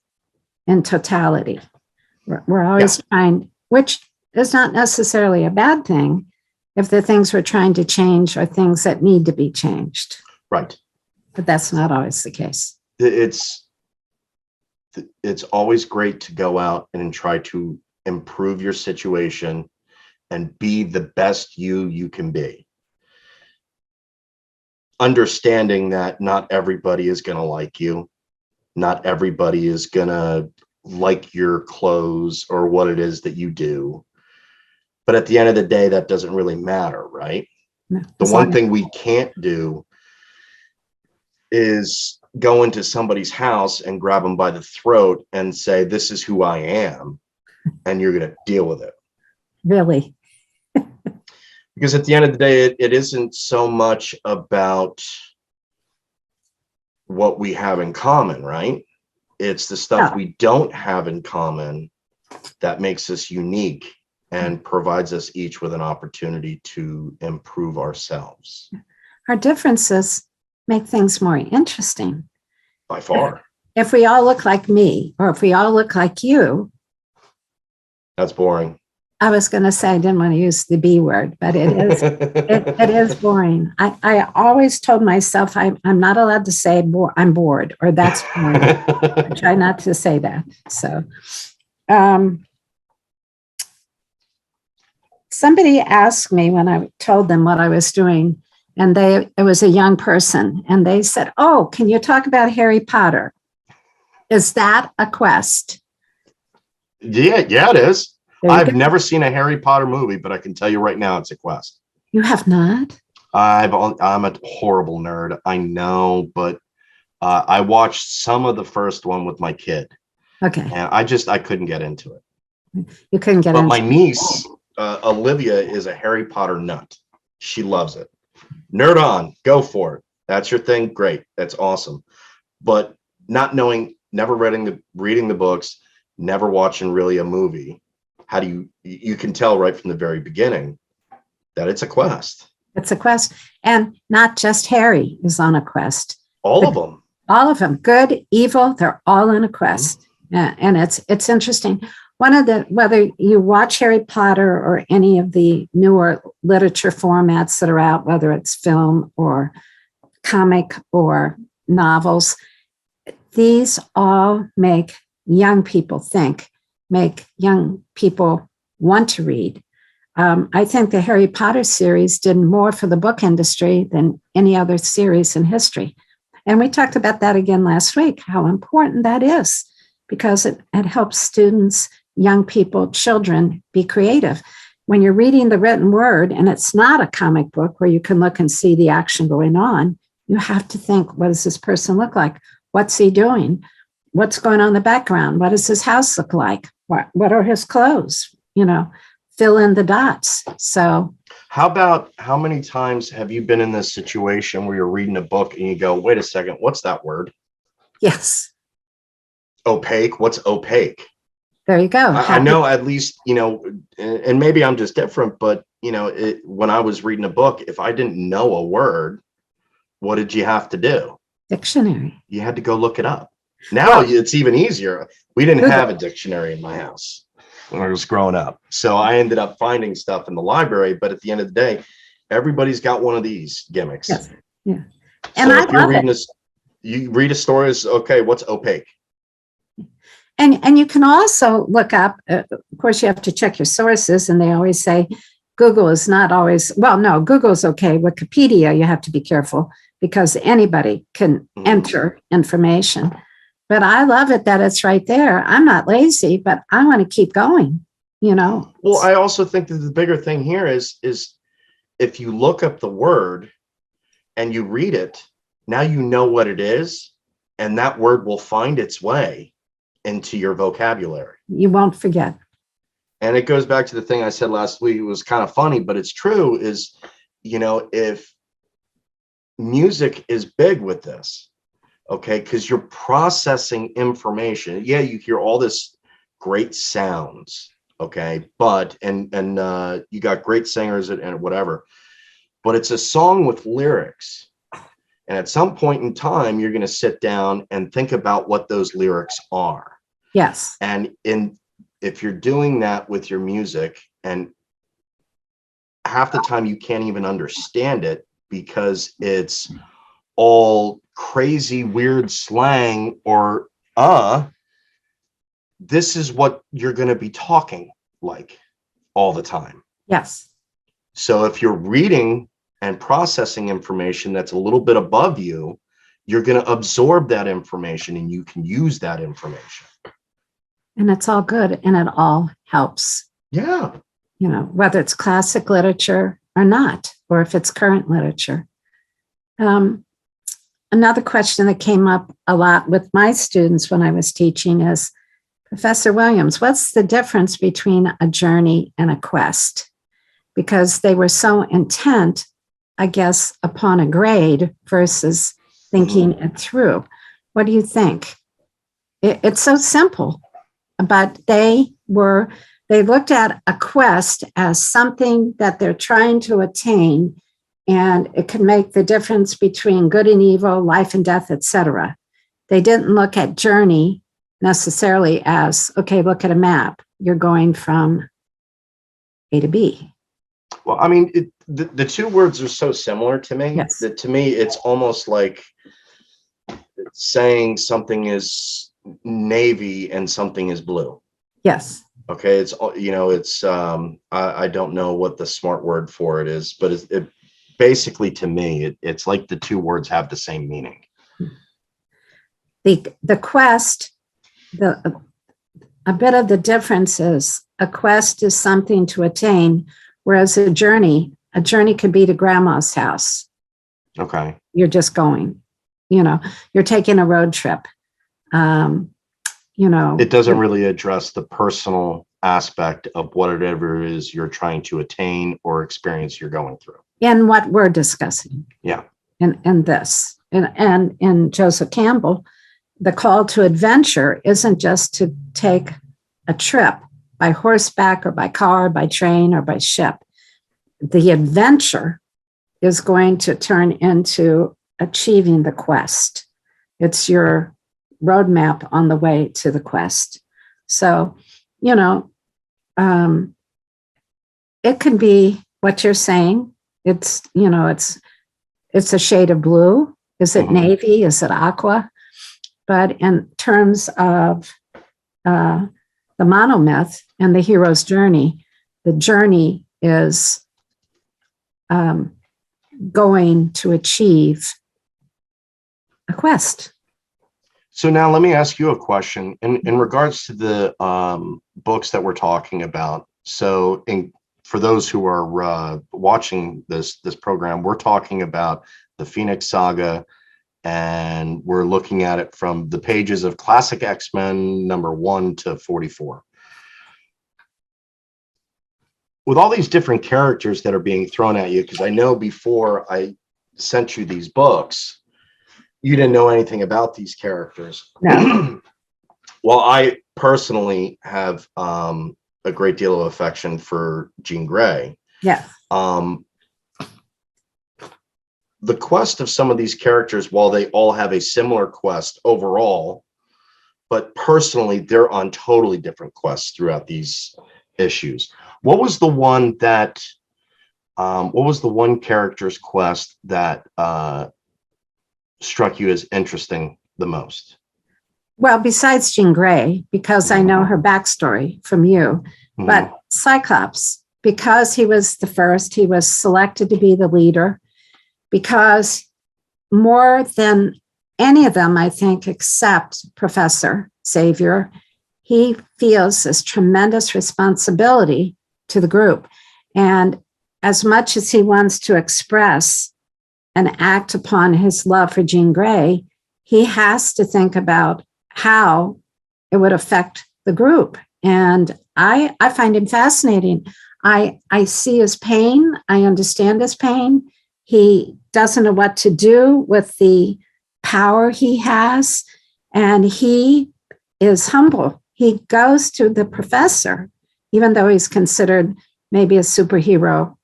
Speaker 2: in totality. We're always trying, which is not necessarily a bad thing if the things we're trying to change are things that need to be changed.
Speaker 1: Right.
Speaker 2: But that's not always the case.
Speaker 1: It's always great to go out and try to improve your situation and be the best you can be. Understanding that not everybody is going to like you. Not everybody is going to like your clothes or what it is that you do. But at the end of the day, that doesn't really matter, right? No, the one thing we can't do is go into somebody's house and grab them by the throat and say, this is who I am, and you're going to deal with it.
Speaker 2: Really?
Speaker 1: Because at the end of the day, it isn't so much about what we have in common, right? It's the stuff we don't have in common that makes us unique and provides us each with an opportunity to improve ourselves.
Speaker 2: Our differences make things more interesting.
Speaker 1: By far.
Speaker 2: If we all look like me, or if we all look like you.
Speaker 1: That's boring.
Speaker 2: I was going to say I didn't want to use the B word, but it is it is boring. I always told myself I'm not allowed to say I'm bored or that's boring. I try not to say that. So somebody asked me when I told them what I was doing, and it was a young person, and they said, "Oh, can you talk about Harry Potter? Is that a quest?"
Speaker 1: Yeah, it is. I've never seen a Harry Potter movie, but I can tell you right now it's a quest.
Speaker 2: You have not?
Speaker 1: I'm a horrible nerd. I know, but I watched some of the first one with my kid.
Speaker 2: Okay.
Speaker 1: And I couldn't get into it.
Speaker 2: You couldn't get into it.
Speaker 1: But my niece, Olivia, is a Harry Potter nut. She loves it. Nerd on, go for it. That's your thing. Great. That's awesome. But not knowing, never reading the books, never watching really a movie. how do you can tell right from the very beginning that it's a quest.
Speaker 2: It's a quest. And not just Harry is on a quest.
Speaker 1: All of them.
Speaker 2: All of them, good, evil, they're all on a quest. And it's interesting. Whether you watch Harry Potter or any of the newer literature formats that are out, whether it's film or comic or novels, these all make young people think, make young people want to read. I think the Harry Potter series did more for the book industry than any other series in history. And we talked about that again last week, how important that is, because it helps students, young people, children be creative. When you're reading the written word and it's not a comic book where you can look and see the action going on, you have to think, what does this person look like? What's he doing? What's going on in the background? What does his house look like? What are his clothes? Fill in the dots. So
Speaker 1: how many times have you been in this situation where you're reading a book and you go, wait a second, what's that word?
Speaker 2: Yes.
Speaker 1: Opaque. What's opaque?
Speaker 2: There you go.
Speaker 1: I know at least, and maybe I'm just different, but when I was reading a book, if I didn't know a word, what did you have to do?
Speaker 2: Dictionary.
Speaker 1: You had to go look it up. Now it's even easier. We didn't have a dictionary in my house when I was growing up. So I ended up finding stuff in the library. But at the end of the day, everybody's got one of these gimmicks.
Speaker 2: Yes. Yeah.
Speaker 1: And so if you're reading this, you read a story, is okay, what's opaque?
Speaker 2: And you can also look up, of course, you have to check your sources. And they always say Google is not always, well, no, Google's okay. Wikipedia, you have to be careful because anybody can enter information. But I love it that it's right there. I'm not lazy, but I want to keep going,
Speaker 1: Well, I also think that the bigger thing here is if you look up the word and you read it, now you know what it is, and that word will find its way into your vocabulary.
Speaker 2: You won't forget.
Speaker 1: And it goes back to the thing I said last week. It was kind of funny, but it's true, is, if music is big with this, okay, because you're processing information. Yeah, you hear all this great sounds, okay, but and you got great singers and whatever, but it's a song with lyrics. And at some point in time, you're going to sit down and think about what those lyrics are.
Speaker 2: Yes.
Speaker 1: And if you're doing that with your music, and half the time you can't even understand it because it's all crazy, weird slang, or this is what you're going to be talking like all the time.
Speaker 2: Yes.
Speaker 1: So if you're reading and processing information that's a little bit above you, you're going to absorb that information and you can use that information.
Speaker 2: And it's all good and it all helps.
Speaker 1: Yeah.
Speaker 2: Whether it's classic literature or not, or if it's current literature. Another question that came up a lot with my students when I was teaching is, Professor Williams, what's the difference between a journey and a quest? Because they were so intent, I guess, upon a grade versus thinking it through. What do you think? It's so simple, but they looked at a quest as something that they're trying to attain, and it can make the difference between good and evil, life and death, etc. They didn't look at journey necessarily as, okay, look at a map. You're going from A to B.
Speaker 1: Well, I mean, the two words are so similar to me that to me, it's almost like saying something is navy and something is blue.
Speaker 2: Yes.
Speaker 1: Okay. It's, I don't know what the smart word for it is, but it basically, to me, it's like the two words have the same meaning.
Speaker 2: The quest, a bit of the difference is a quest is something to attain, whereas a journey could be to grandma's house.
Speaker 1: Okay.
Speaker 2: You're just going, you're taking a road trip.
Speaker 1: It doesn't really address the personal aspect of whatever it is you're trying to attain or experience you're going through.
Speaker 2: And what we're discussing.
Speaker 1: Yeah.
Speaker 2: And this. And in Joseph Campbell, the call to adventure isn't just to take a trip by horseback or by car, by train or by ship. The adventure is going to turn into achieving the quest. It's your roadmap on the way to the quest. So, it can be what you're saying. It's a shade of blue. Is it navy? Is it aqua? But in terms of the monomyth and the hero's journey, the journey is going to achieve a quest.
Speaker 1: So now let me ask you a question in regards to the books that we're talking about. So for those who are watching this program, we're talking about the Phoenix Saga, and we're looking at it from the pages of Classic X-Men number 1 to 44. With all these different characters that are being thrown at you, because I know before I sent you these books, you didn't know anything about these characters.
Speaker 2: No.
Speaker 1: Well, I personally have a great deal of affection for Jean Grey.
Speaker 2: Yeah.
Speaker 1: The quest of some of these characters, while they all have a similar quest overall, but personally, they're on totally different quests throughout these issues. What was the one character's quest that struck you as interesting the most?
Speaker 2: Well, besides Jean Grey, because I know her backstory from you, but Cyclops, because he was the first, he was selected to be the leader, because more than any of them, I think, except Professor Xavier, he feels this tremendous responsibility to the group. And as much as he wants to express and act upon his love for Jean Grey, he has to think about how it would affect the group. And I find him fascinating. I see his pain. I understand his pain. He doesn't know what to do with the power he has. And he is humble. He goes to the professor, even though he's considered maybe a superhero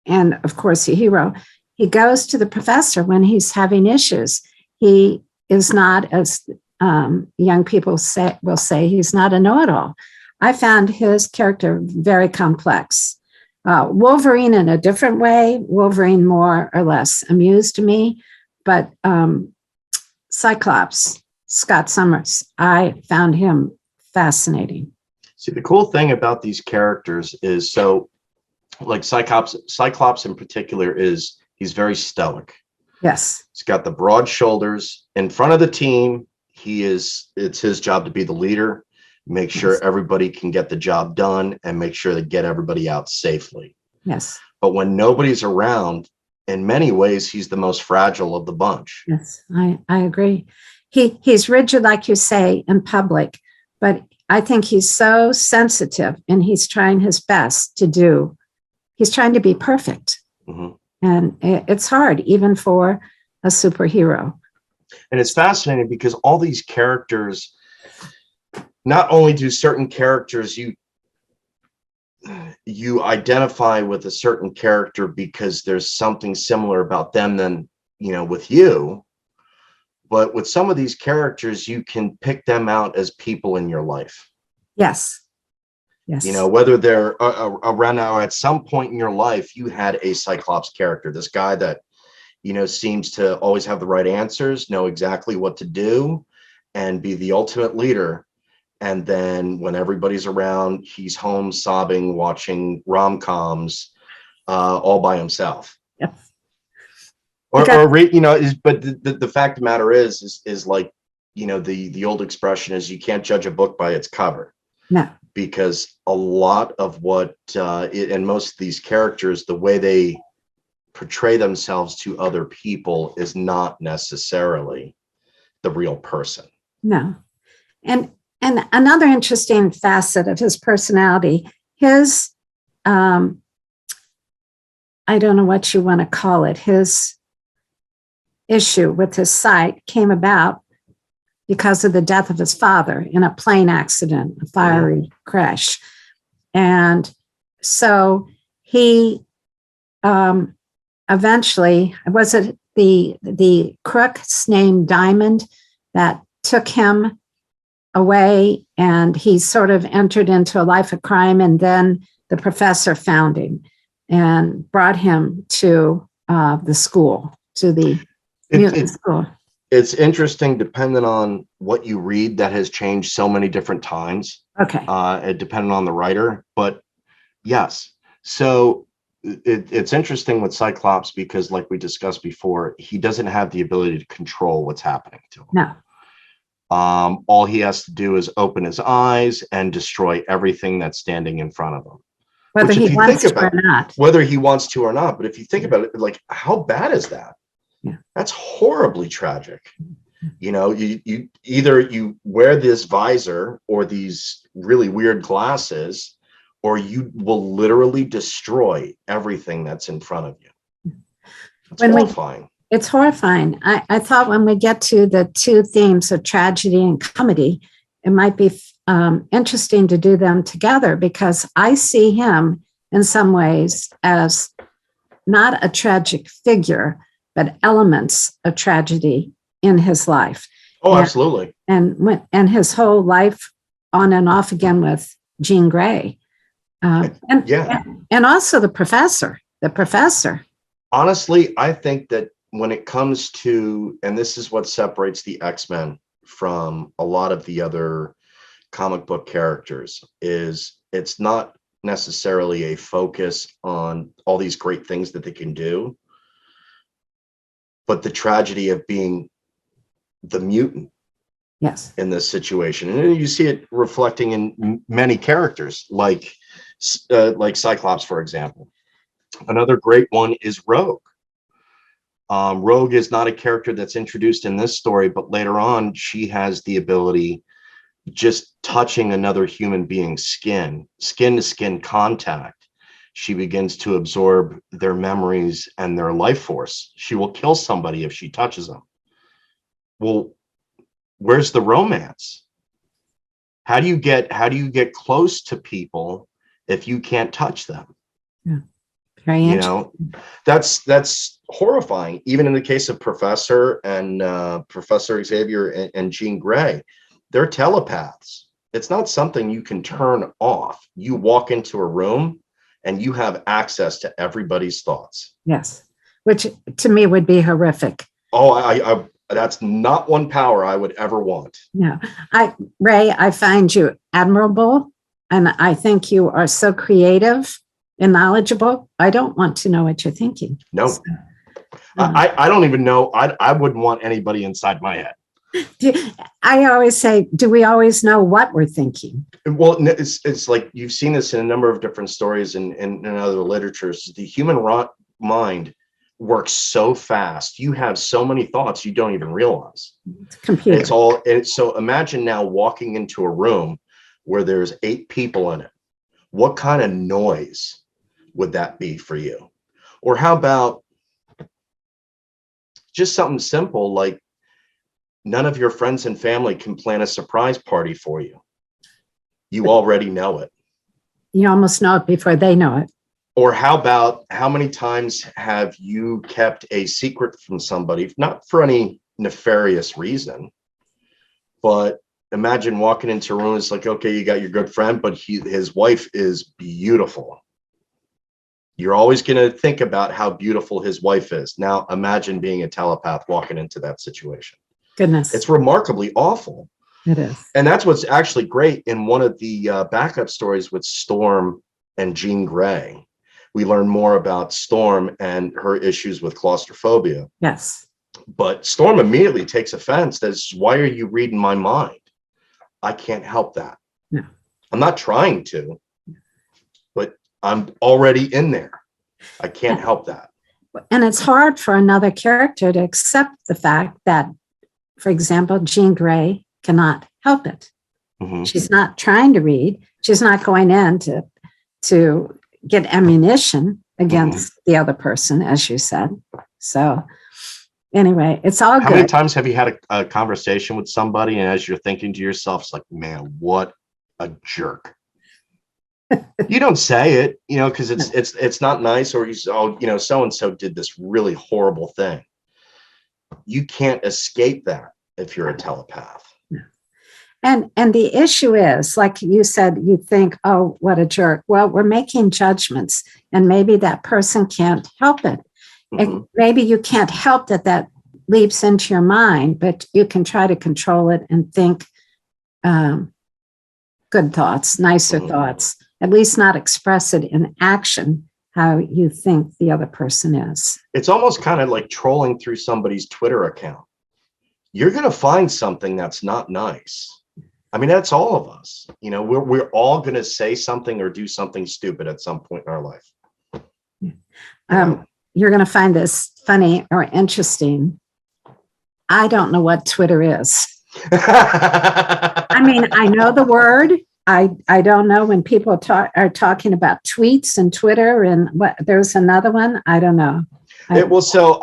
Speaker 2: and, of course, a hero. He goes to the professor when he's having issues. He is not, as young people will say, he's not a know-it-all. I found his character very complex. Wolverine in a different way. Wolverine more or less amused me, but Cyclops, Scott Summers, I found him fascinating.
Speaker 1: See, the cool thing about these characters is, so like Cyclops in particular he's very stoic.
Speaker 2: Yes.
Speaker 1: He's got the broad shoulders in front of the team. It's his job to be the leader, make sure everybody can get the job done and make sure to get everybody out safely.
Speaker 2: Yes.
Speaker 1: But when nobody's around, in many ways, he's the most fragile of the bunch.
Speaker 2: Yes, I agree. He's rigid, like you say, in public, but I think he's so sensitive and he's trying his best he's trying to be perfect. Mm-hmm. And it's hard, even for a superhero.
Speaker 1: And it's fascinating because all these characters, not only do certain characters you identify with a certain character because there's something similar about them than, with you, but with some of these characters, you can pick them out as people in your life.
Speaker 2: Yes. Yes.
Speaker 1: Whether they're around or at some point in your life, you had a Cyclops character, this guy that, seems to always have the right answers, know exactly what to do, and be the ultimate leader. And then when everybody's around, he's home sobbing, watching rom-coms all by himself.
Speaker 2: Yes.
Speaker 1: But the fact of the matter is like, the old expression is you can't judge a book by its cover.
Speaker 2: No.
Speaker 1: Because a lot of what and most of these characters, the way they portray themselves to other people is not necessarily the real person.
Speaker 2: No. And another interesting facet of his personality, his, I don't know what you want to call it, his issue with his sight came about because of the death of his father in a plane accident, a fiery crash. And so he eventually, was it the crook's named Diamond that took him away, and he sort of entered into a life of crime, and then the professor found him and brought him to the school, to the mutant school.
Speaker 1: It's interesting, depending on what you read, that has changed so many different times.
Speaker 2: Okay.
Speaker 1: Depending on the writer, but yes. So it's interesting with Cyclops because, like we discussed before, he doesn't have the ability to control what's happening to him.
Speaker 2: No.
Speaker 1: All he has to do is open his eyes and destroy everything that's standing in front of him.
Speaker 2: Whether he wants to or not.
Speaker 1: Whether he wants to or not. But if you think about it, like, how bad is that?
Speaker 2: Yeah.
Speaker 1: That's horribly tragic. You know, you either you wear this visor or these really weird glasses, or you will literally destroy everything that's in front of you. It's horrifying.
Speaker 2: It's horrifying. I thought when we get to the two themes of tragedy and comedy, it might be interesting to do them together, because I see him in some ways as not a tragic figure, but elements of tragedy in his life.
Speaker 1: Oh, absolutely.
Speaker 2: And his whole life on and off again with Jean Grey. And also the professor.
Speaker 1: Honestly, I think that when it comes to, and this is what separates the X-Men from a lot of the other comic book characters, is it's not necessarily a focus on all these great things that they can do, but the tragedy of being the mutant.
Speaker 2: Yes.
Speaker 1: In this situation. And you see it reflecting in many characters, like Cyclops, for example. Another great one is Rogue. Rogue is not a character that's introduced in this story, but later on, she has the ability, just touching another human being's skin to skin contact, she begins to absorb their memories and their life force. She will kill somebody if she touches them. Well, where's the romance? How do you get close to people if you can't touch them?
Speaker 2: Yeah. Very interesting.
Speaker 1: You know, that's horrifying. Even in the case of Professor Xavier and Jean Grey, they're telepaths. It's not something you can turn off. You walk into a room and you have access to everybody's thoughts.
Speaker 2: Yes, which to me would be horrific.
Speaker 1: Oh, I that's not one power I would ever want.
Speaker 2: No, Ray, I find you admirable, and I think you are so creative and knowledgeable. I don't want to know what you're thinking.
Speaker 1: No, so, I don't even know. I wouldn't want anybody inside my head.
Speaker 2: I always say, do we always know what we're thinking?
Speaker 1: Well, it's like you've seen this in a number of different stories and in other literatures. The human mind works so fast. You have so many thoughts you don't even realize.
Speaker 2: Computer.
Speaker 1: So imagine now walking into a room where there's 8 people in it. What kind of noise would that be for you? Or how about just something simple like none of your friends and family can plan a surprise party for you. You already know it.
Speaker 2: You almost know it before they know it.
Speaker 1: Or how about how many times have you kept a secret from somebody, not for any nefarious reason, but imagine walking into a room, it's like, okay, you got your good friend, but his wife is beautiful. You're always going to think about how beautiful his wife is. Now imagine being a telepath walking into that situation.
Speaker 2: Goodness.
Speaker 1: It's remarkably awful.
Speaker 2: It is.
Speaker 1: And that's what's actually great in one of the backup stories with Storm and Jean Grey. We learn more about Storm and her issues with claustrophobia.
Speaker 2: Yes.
Speaker 1: But Storm immediately takes offense. That's, why are you reading my mind? I can't help that.
Speaker 2: No.
Speaker 1: I'm not trying to, but I'm already in there. I can't help that.
Speaker 2: And it's hard for another character to accept the fact that, for example, Jean Grey cannot help it. Mm-hmm. She's not trying to read. She's not going in to get ammunition against the other person, as you said. So anyway, it's all good.
Speaker 1: How many times have you had a conversation with somebody and as you're thinking to yourself, it's like, man, what a jerk. You don't say it, because it's not nice, or so and so did this really horrible thing. You can't escape that if you're a telepath.
Speaker 2: And the issue is, like you said, you think, oh, what a jerk. Well, we're making judgments, and maybe that person can't help it.
Speaker 1: Mm-hmm.
Speaker 2: Maybe you can't help that leaps into your mind, but you can try to control it and think good thoughts, nicer thoughts, at least not express it in action how you think the other person is.
Speaker 1: It's almost kind of like trolling through somebody's Twitter account. You're going to find something that's not nice. I mean, that's all of us. We're all going to say something or do something stupid at some point in our life.
Speaker 2: You're going to find this funny or interesting. I don't know what Twitter is. I mean, I know the word. I don't know when people are talking about tweets and Twitter and there's another one. I don't know.
Speaker 1: So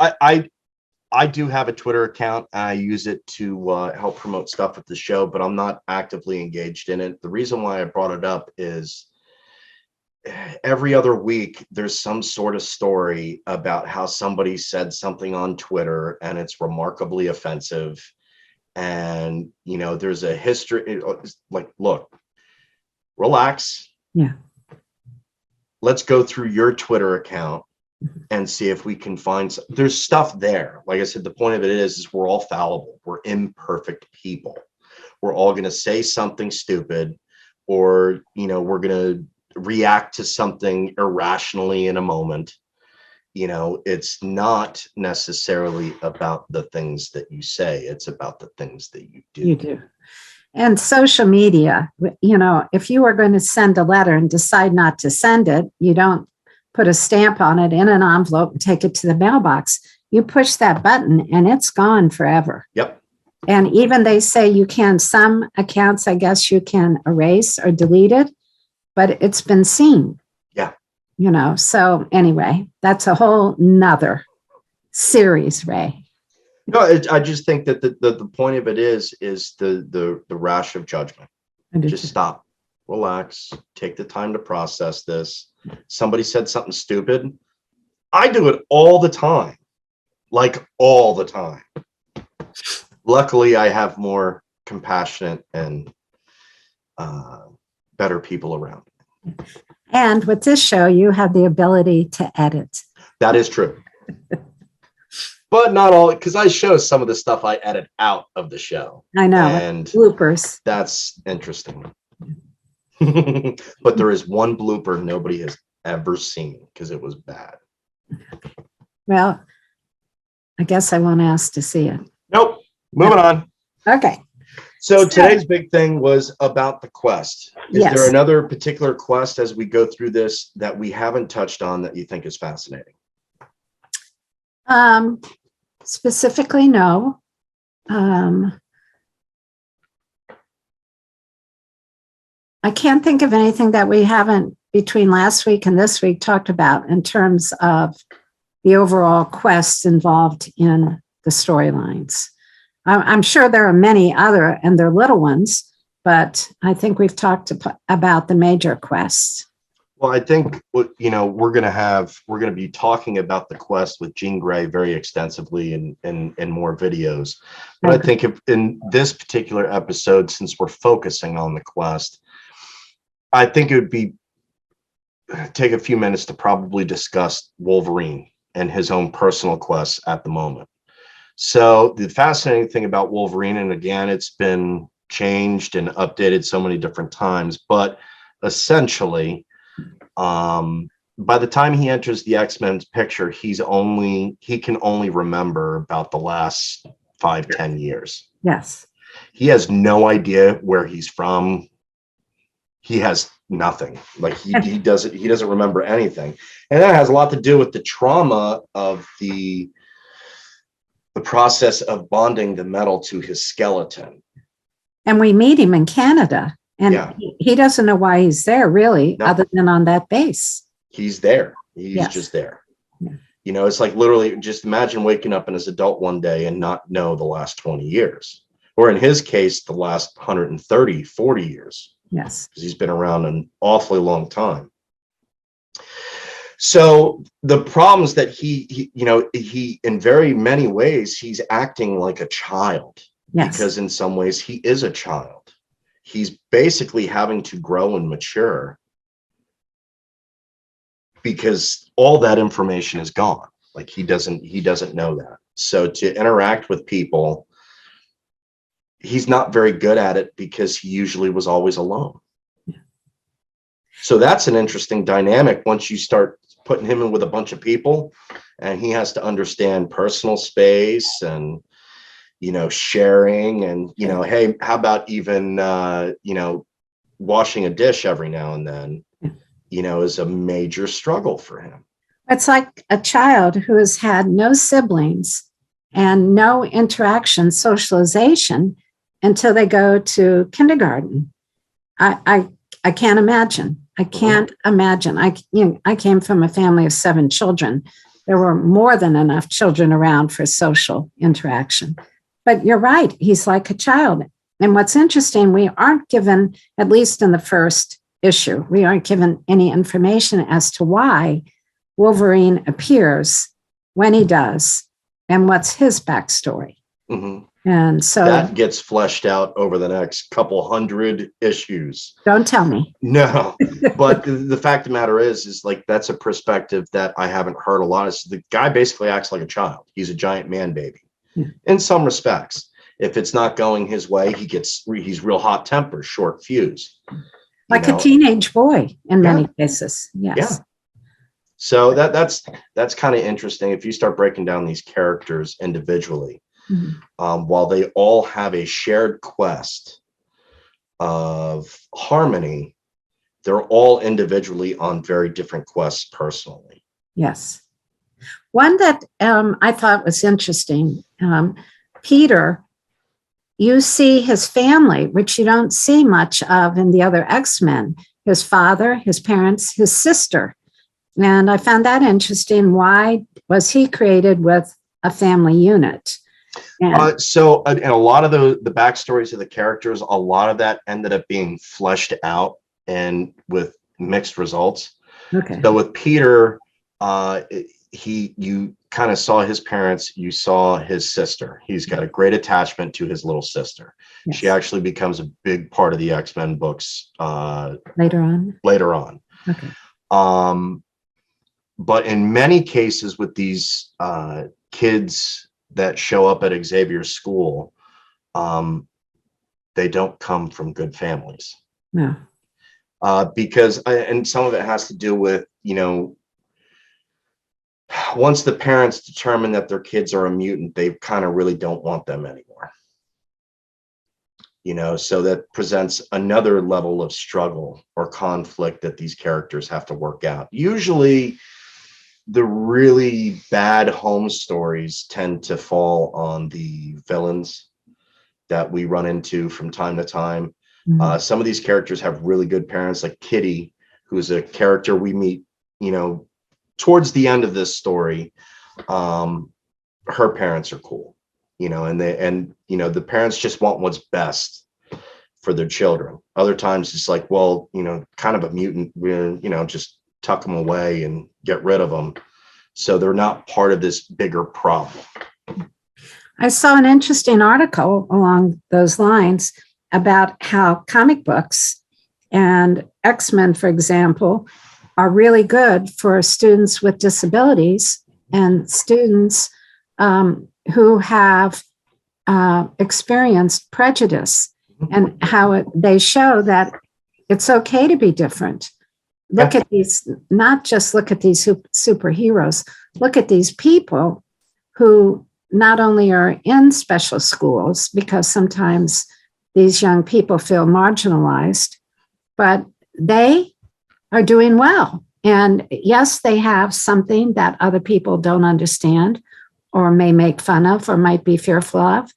Speaker 1: I do have a Twitter account. I use it to help promote stuff at the show, but I'm not actively engaged in it. The reason why I brought it up is every other week there's some sort of story about how somebody said something on Twitter and it's remarkably offensive. And, there's a history. Like, look, relax.
Speaker 2: Yeah.
Speaker 1: Let's go through your Twitter account and see if we can find there's stuff there. Like I said, the point of it is we're all fallible. We're imperfect people. We're all going to say something stupid, or, we're going to react to something irrationally in a moment. It's not necessarily about the things that you say. It's about the things that you do.
Speaker 2: You do. And social media, if you are going to send a letter and decide not to send it, you don't put a stamp on it in an envelope and take it to the mailbox. You push that button and it's gone forever.
Speaker 1: Yep.
Speaker 2: And even they say you can, some accounts, I guess you can erase or delete it, but it's been seen.
Speaker 1: Yeah.
Speaker 2: So anyway, that's a whole nother series, Ray.
Speaker 1: No, I just think that the point of it is the rash of judgment. Just stop, relax, take the time to process this. Somebody said something stupid. I do it all the time, like all the time. Luckily, I have more compassionate and better people around.
Speaker 2: And with this show, you have the ability to edit.
Speaker 1: That is true. But not all, because I show some of the stuff I edit out of the show.
Speaker 2: I know.
Speaker 1: And
Speaker 2: bloopers.
Speaker 1: That's interesting. But there is one blooper nobody has ever seen because it was bad.
Speaker 2: Well, I guess I won't ask to see it.
Speaker 1: Nope. Moving on.
Speaker 2: Okay.
Speaker 1: So today's big thing was about the quest. Is there another particular quest as we go through this that we haven't touched on that you think is fascinating?
Speaker 2: Specifically, no. I can't think of anything that we haven't, between last week and this week, talked about in terms of the overall quests involved in the storylines. I'm sure there are many other, and they're little ones, but I think we've talked about the major quests.
Speaker 1: Well, I think we're going to be talking about the quest with Jean Grey very extensively in more videos. But I think in this particular episode, since we're focusing on the quest, I think it would take a few minutes to probably discuss Wolverine and his own personal quests at the moment. So the fascinating thing about Wolverine, and again, it's been changed and updated so many different times, but essentially, by the time he enters the X-Men's picture, he can only remember about the last 5-10 years.
Speaker 2: Yes.
Speaker 1: He has no idea where he's from. He has nothing. Like he doesn't remember anything. And that has a lot to do with the trauma of the process of bonding the metal to his skeleton.
Speaker 2: And we meet him in Canada. And he doesn't know why he's there, really, other than on that base.
Speaker 1: He's there. He's just there. Yeah. It's like literally just imagine waking up as an adult one day and not know the last 20 years. Or in his case, the last 130, 40 years.
Speaker 2: Yes.
Speaker 1: because he's been around an awfully long time. So the problems that he in very many ways, he's acting like a child.
Speaker 2: Yes.
Speaker 1: Because in some ways he is a child. He's basically having to grow and mature because all that information is gone. Like he doesn't know that. So to interact with people, he's not very good at it because he usually was always alone.
Speaker 2: Yeah.
Speaker 1: So that's an interesting dynamic once you start putting him in with a bunch of people and he has to understand personal space and, sharing and, hey, how about even, washing a dish every now and then, is a major struggle for him.
Speaker 2: It's like a child who has had no siblings and no interaction, socialization until they go to kindergarten. I can't imagine. I can't imagine. I came from a family of 7 children. There were more than enough children around for social interaction. But you're right. He's like a child. And what's interesting, we aren't given, at least in the first issue, we aren't given any information as to why Wolverine appears when he does and what's his backstory.
Speaker 1: Mm-hmm.
Speaker 2: And so
Speaker 1: that gets fleshed out over the next couple hundred issues.
Speaker 2: Don't tell me.
Speaker 1: No, but the fact of the matter is like, that's a perspective that I haven't heard a lot. The guy basically acts like a child. He's a giant man baby in some respects. If it's not going his way, he's real hot tempered, short fuse.
Speaker 2: Like a teenage boy in many cases. Yes.
Speaker 1: Yeah. So that's kind of interesting. If you start breaking down these characters individually, while they all have a shared quest of harmony, they're all individually on very different quests personally.
Speaker 2: Yes. One that I thought was interesting, Peter, you see his family, which you don't see much of in the other X-Men, his father, his parents, his sister. And I found that interesting. Why was he created with a family unit?
Speaker 1: And a lot of the backstories of the characters, a lot of that ended up being fleshed out and with mixed results.
Speaker 2: Okay.
Speaker 1: So with Peter, you kind of saw his parents, you saw his sister. He's got a great attachment to his little sister. Yes. She actually becomes a big part of the X-Men books
Speaker 2: later on. Okay.
Speaker 1: But in many cases with these kids that show up at Xavier's school, they don't come from good families.
Speaker 2: No.
Speaker 1: Because and some of it has to do with, once the parents determine that their kids are a mutant, they kind of really don't want them anymore. So that presents another level of struggle or conflict that these characters have to work out. Usually the really bad home stories tend to fall on the villains that we run into from time to time. Some of these characters have really good parents, like Kitty, who's a character we meet, towards the end of this story. Her parents are cool, and the parents just want what's best for their children. Other times it's like, well, kind of a mutant, we're, just tuck them away and get rid of them. So they're not part of this bigger problem.
Speaker 2: I saw an interesting article along those lines about how comic books and X-Men, for example, are really good for students with disabilities and students who have experienced prejudice, and how they show that it's okay to be different. Look at these, not just look at these superheroes, look at these people who not only are in special schools, because sometimes these young people feel marginalized, but they are doing well. And yes, they have something that other people don't understand or may make fun of or might be fearful of,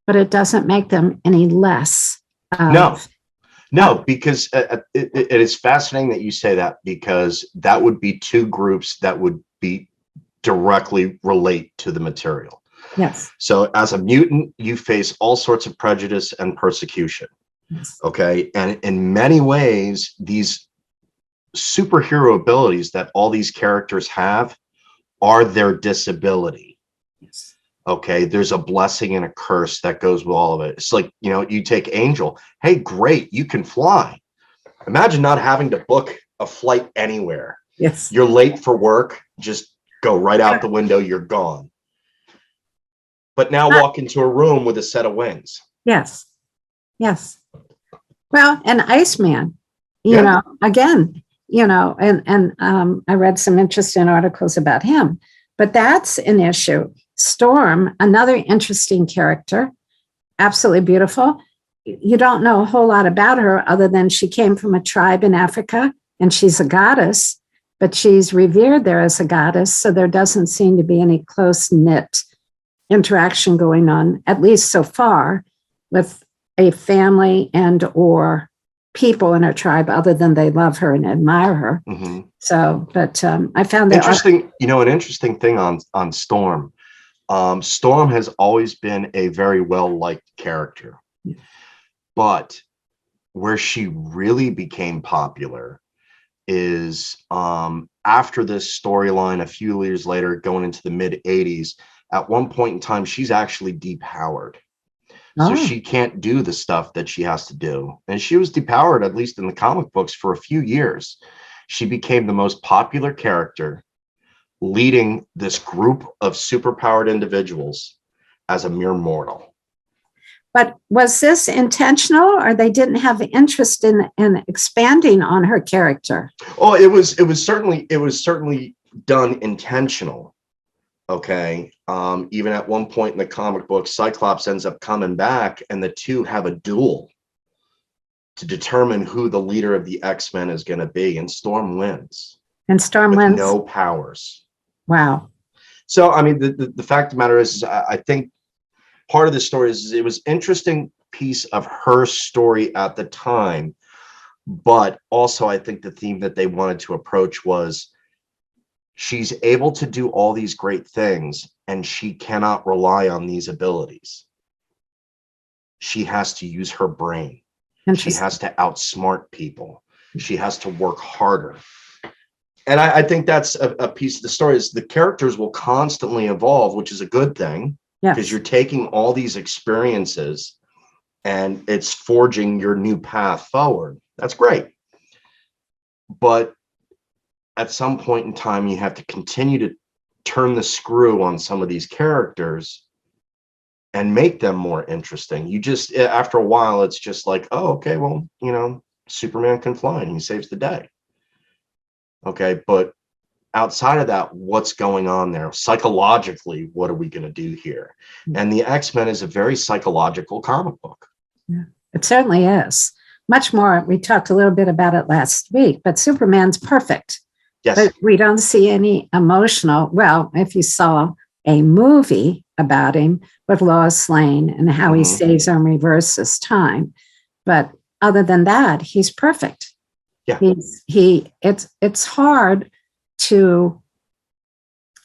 Speaker 2: but it doesn't make them any less.
Speaker 1: No, because it is fascinating that you say that, because that would be two groups that would be directly relate to the material.
Speaker 2: Yes.
Speaker 1: So as a mutant, you face all sorts of prejudice and persecution.
Speaker 2: Yes.
Speaker 1: Okay. And in many ways, these superhero abilities that all these characters have are their disability.
Speaker 2: Yes.
Speaker 1: Okay. There's a blessing and a curse that goes with all of it. It's like, you take Angel. Hey, great. You can fly. Imagine not having to book a flight anywhere.
Speaker 2: Yes.
Speaker 1: You're late for work. Just go right out the window. You're gone. But now walk into a room with a set of wings.
Speaker 2: Yes. Yes. Well, and Iceman,
Speaker 1: Yeah.
Speaker 2: again, and I read some interesting articles about him, but that's an issue. Storm, another interesting character, absolutely beautiful. You don't know a whole lot about her other than she came from a tribe in Africa and she's a goddess, but she's revered there as a goddess. So there doesn't seem to be any close knit interaction going on, at least so far, with a family and or people in her tribe other than they love her and admire her.
Speaker 1: Mm-hmm.
Speaker 2: So, but I found that
Speaker 1: interesting. An interesting thing on Storm. Storm has always been a very well-liked character, but where she really became popular is after this storyline a few years later, going into the mid 80s. At one point in time, she's actually depowered. So she can't do the stuff that she has to do. And she was depowered, at least in the comic books, for a few years. She became the most popular character, leading this group of superpowered individuals as a mere mortal.
Speaker 2: But was this intentional, or they didn't have interest in expanding on her character?
Speaker 1: Oh, it was certainly done intentional. Okay. Even at one point in the comic book, Cyclops ends up coming back and the two have a duel to determine who the leader of the X-Men is going to be. And Storm wins.
Speaker 2: And Storm
Speaker 1: with
Speaker 2: wins.
Speaker 1: No powers.
Speaker 2: Wow.
Speaker 1: So, I mean, the fact of the matter is I think part of the story is it was interesting piece of her story at the time. But also, I think the theme that they wanted to approach was she's able to do all these great things and she cannot rely on these abilities. She has to use her brain. She has to outsmart people. She has to work harder. And I think that's a piece of the story is the characters will constantly evolve, which is a good thing because you're taking all these experiences and it's forging your new path forward. That's great. But at some point in time, you have to continue to turn the screw on some of these characters and make them more interesting. You just, after a while, it's just like, oh, okay, well, Superman can fly and he saves the day. Okay, but outside of that, what's going on there? Psychologically, what are we going to do here? And the X-Men is a very psychological comic book.
Speaker 2: Yeah, it certainly is. Much more, we talked a little bit about it last week, but Superman's perfect.
Speaker 1: Yes.
Speaker 2: But we don't see any emotional. Well, if you saw a movie about him with Lois Lane and how he stays on reverses time. But other than that, he's perfect.
Speaker 1: Yeah.
Speaker 2: It's hard to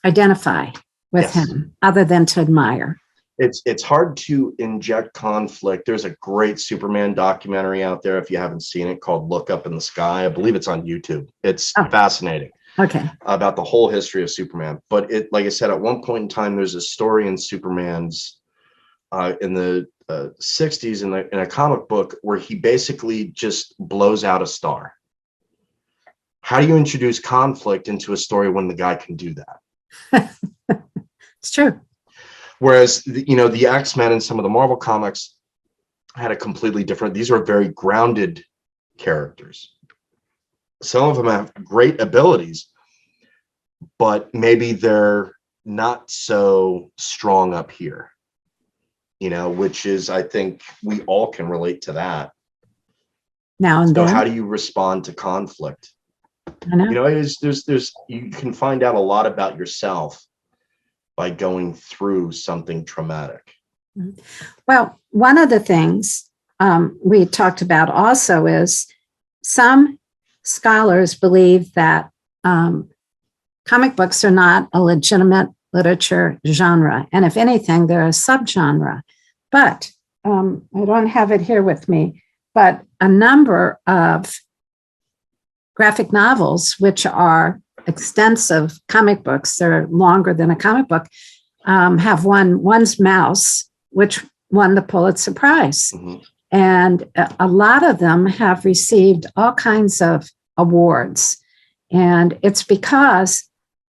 Speaker 2: identify with him other than to admire.
Speaker 1: It's hard to inject conflict. There's a great Superman documentary out there if you haven't seen it called Look Up in the Sky. I believe it's on YouTube. It's fascinating.
Speaker 2: Okay.
Speaker 1: About the whole history of Superman. But like I said, at one point in time, there's a story in Superman's in the 60s in a comic book where he basically just blows out a star. How do you introduce conflict into a story when the guy can do that?
Speaker 2: It's true.
Speaker 1: Whereas, the X-Men and some of the Marvel comics had a completely different, these are very grounded characters. Some of them have great abilities, but maybe they're not so strong up here, which is, I think we all can relate to that.
Speaker 2: Now and then.
Speaker 1: So how do you respond to conflict?
Speaker 2: I know.
Speaker 1: You can find out a lot about yourself by going through something traumatic.
Speaker 2: Well, one of the things we talked about also is some scholars believe that comic books are not a legitimate literature genre. And if anything, they're a subgenre. But I don't have it here with me. but a number of graphic novels, which are extensive comic books, they're longer than a comic book, have won. One's Mouse, which won the Pulitzer Prize. Mm-hmm. And a lot of them have received all kinds of awards. And it's because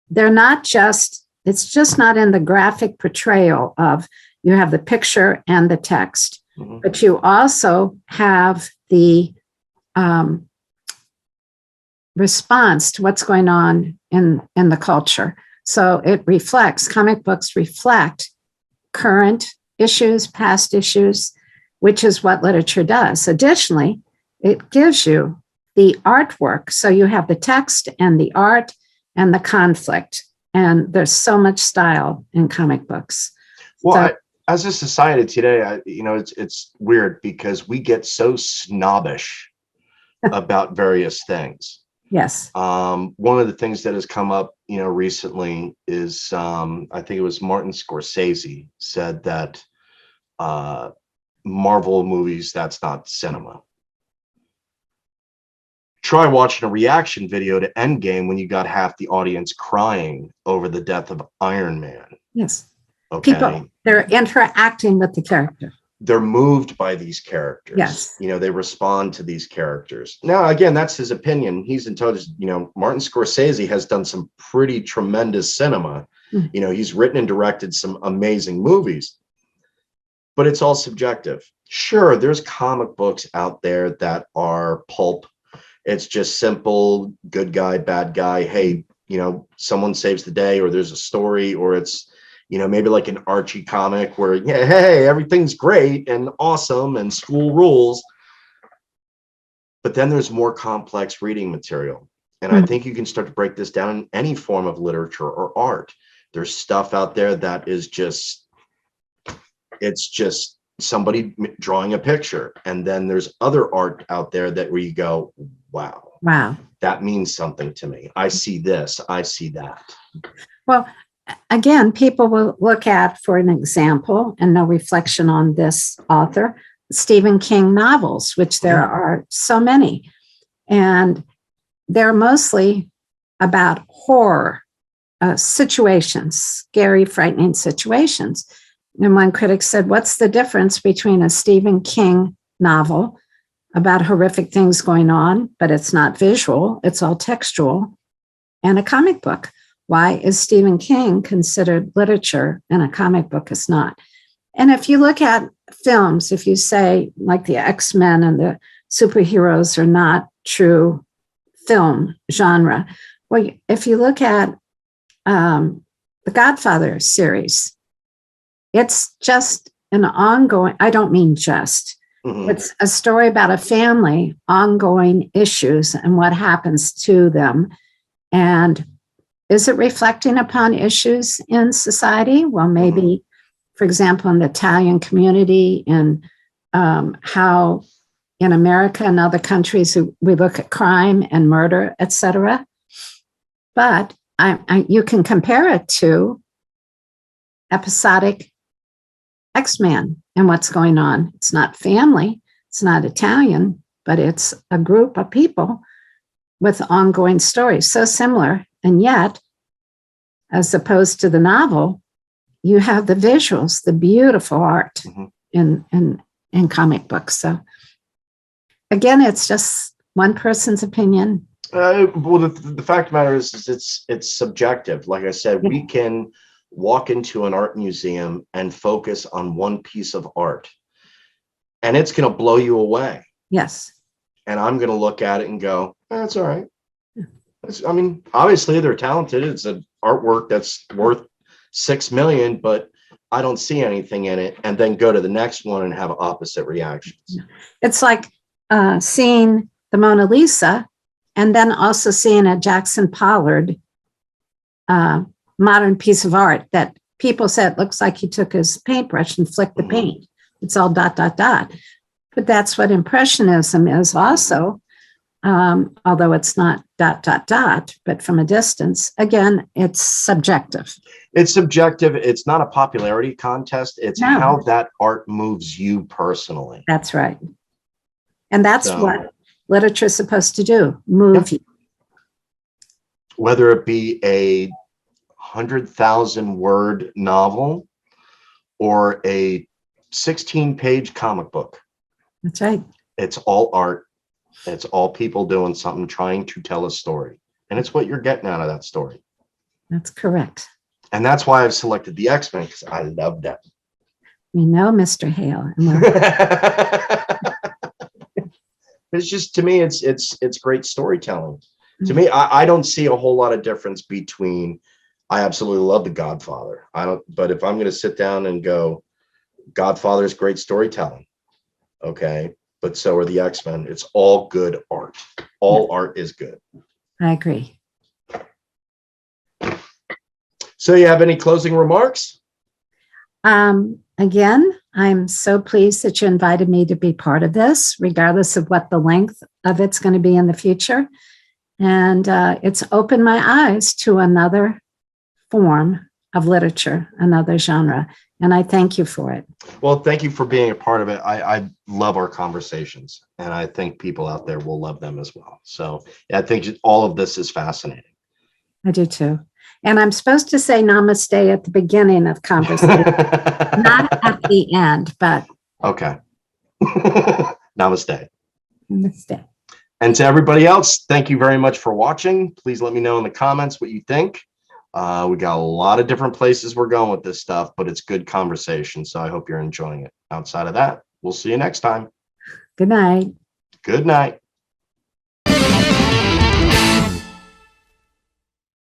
Speaker 2: it's just not in the graphic portrayal of, you have the picture and the text, mm-hmm. but you also have the response to what's going on in the culture. So comic books reflect current issues, past issues, which is what literature does. Additionally, it gives you the artwork. So you have the text and the art and the conflict. And there's so much style in comic books.
Speaker 1: Well, as a society today, it's weird because we get so snobbish about various things.
Speaker 2: Yes.
Speaker 1: One of the things that has come up, recently is, I think it was Martin Scorsese said that Marvel movies, that's not cinema. Try watching a reaction video to Endgame when you got half the audience crying over the death of Iron Man.
Speaker 2: Yes.
Speaker 1: Okay.
Speaker 2: People, they're interacting with the character.
Speaker 1: They're moved by these characters.
Speaker 2: Yes.
Speaker 1: They respond to these characters. Now, again, that's his opinion. He's intelligent. Martin Scorsese has done some pretty tremendous cinema. Mm-hmm. He's written and directed some amazing movies, but it's all subjective. Sure, there's comic books out there that are pulp. It's just simple, good guy, bad guy. Hey, someone saves the day, or there's a story, or it's, maybe like an Archie comic where, hey, everything's great and awesome and school rules. But then there's more complex reading material. And I think you can start to break this down in any form of literature or art. There's stuff out there that is it's just somebody drawing a picture. And then there's other art out there where you go, wow, that means something to me. I see this, I see that.
Speaker 2: Well, again, people will look at, for an example, and no reflection on this author, Stephen King novels, which there are so many. And they're mostly about horror situations, scary, frightening situations. And one critic said, what's the difference between a Stephen King novel about horrific things going on, but it's not visual, it's all textual, and a comic book? Why is Stephen King considered literature and a comic book is not? And if you look at films, if you say like the X-Men and the superheroes are not true film genre, well, if you look at the Godfather series, it's just an ongoing, I don't mean just, it's a story about a family, ongoing issues and what happens to them. And is it reflecting upon issues in society? Well, maybe, for example, in the Italian community, and how in America and other countries we look at crime and murder, etc. But you can compare it to episodic X-Men and what's going on. It's not family, it's not Italian, but it's a group of people with ongoing stories, so similar. And yet, as opposed to the novel, you have the visuals, the beautiful art in comic books. So again, it's just one person's opinion.
Speaker 1: Well, the fact of the matter is it's subjective. Like I said, we can walk into an art museum and focus on one piece of art, and it's going to blow you away.
Speaker 2: Yes.
Speaker 1: And I'm going to look at it and go, that's all right. Obviously they're talented. It's an artwork that's worth $6 million, but I don't see anything in it. And then go to the next one and have opposite reactions.
Speaker 2: It's like seeing the Mona Lisa and then also seeing a Jackson Pollard modern piece of art that people said looks like he took his paintbrush and flicked the paint. It's all ... But that's what Impressionism is also. Although it's not ... but from a distance, again, it's subjective.
Speaker 1: It's subjective. It's not a popularity contest. It's how that art moves you personally.
Speaker 2: That's right. And that's
Speaker 1: So-
Speaker 2: what literature is supposed to do, move you.
Speaker 1: Whether it be a 100,000 word novel or a 16-page comic book,
Speaker 2: That's right.
Speaker 1: it's all art. It's all people doing something, trying to tell a story. And it's what you're getting out of that story.
Speaker 2: That's correct.
Speaker 1: And that's why I've selected the X-Men, because I love them.
Speaker 2: We know Mr. Hale. And
Speaker 1: It's just, to me, it's great storytelling. To me, I don't see a whole lot of difference between, I absolutely love The Godfather. But if I'm going to sit down and go, Godfather's great storytelling, okay, but so are the X-Men. It's all good art. All art is good.
Speaker 2: I agree.
Speaker 1: So you have any closing remarks?
Speaker 2: Again, I'm so pleased that you invited me to be part of this, regardless of what the length of it's going to be in the future. And it's opened my eyes to another form of literature, another genre. And I thank you for it.
Speaker 1: Well, thank you for being a part of it. I love our conversations, and I think people out there will love them as well. So yeah, I think all of this is fascinating.
Speaker 2: I do too. And I'm supposed to say namaste at the beginning of conversation, not at the end, but
Speaker 1: Okay. Namaste.
Speaker 2: namaste.
Speaker 1: And to everybody else, thank you very much for watching. Please let me know in the comments what you think. We got a lot of different places we're going with this stuff, but it's good conversation. So I hope you're enjoying it. Outside of that, we'll see you next time.
Speaker 2: Good night.
Speaker 1: Good night.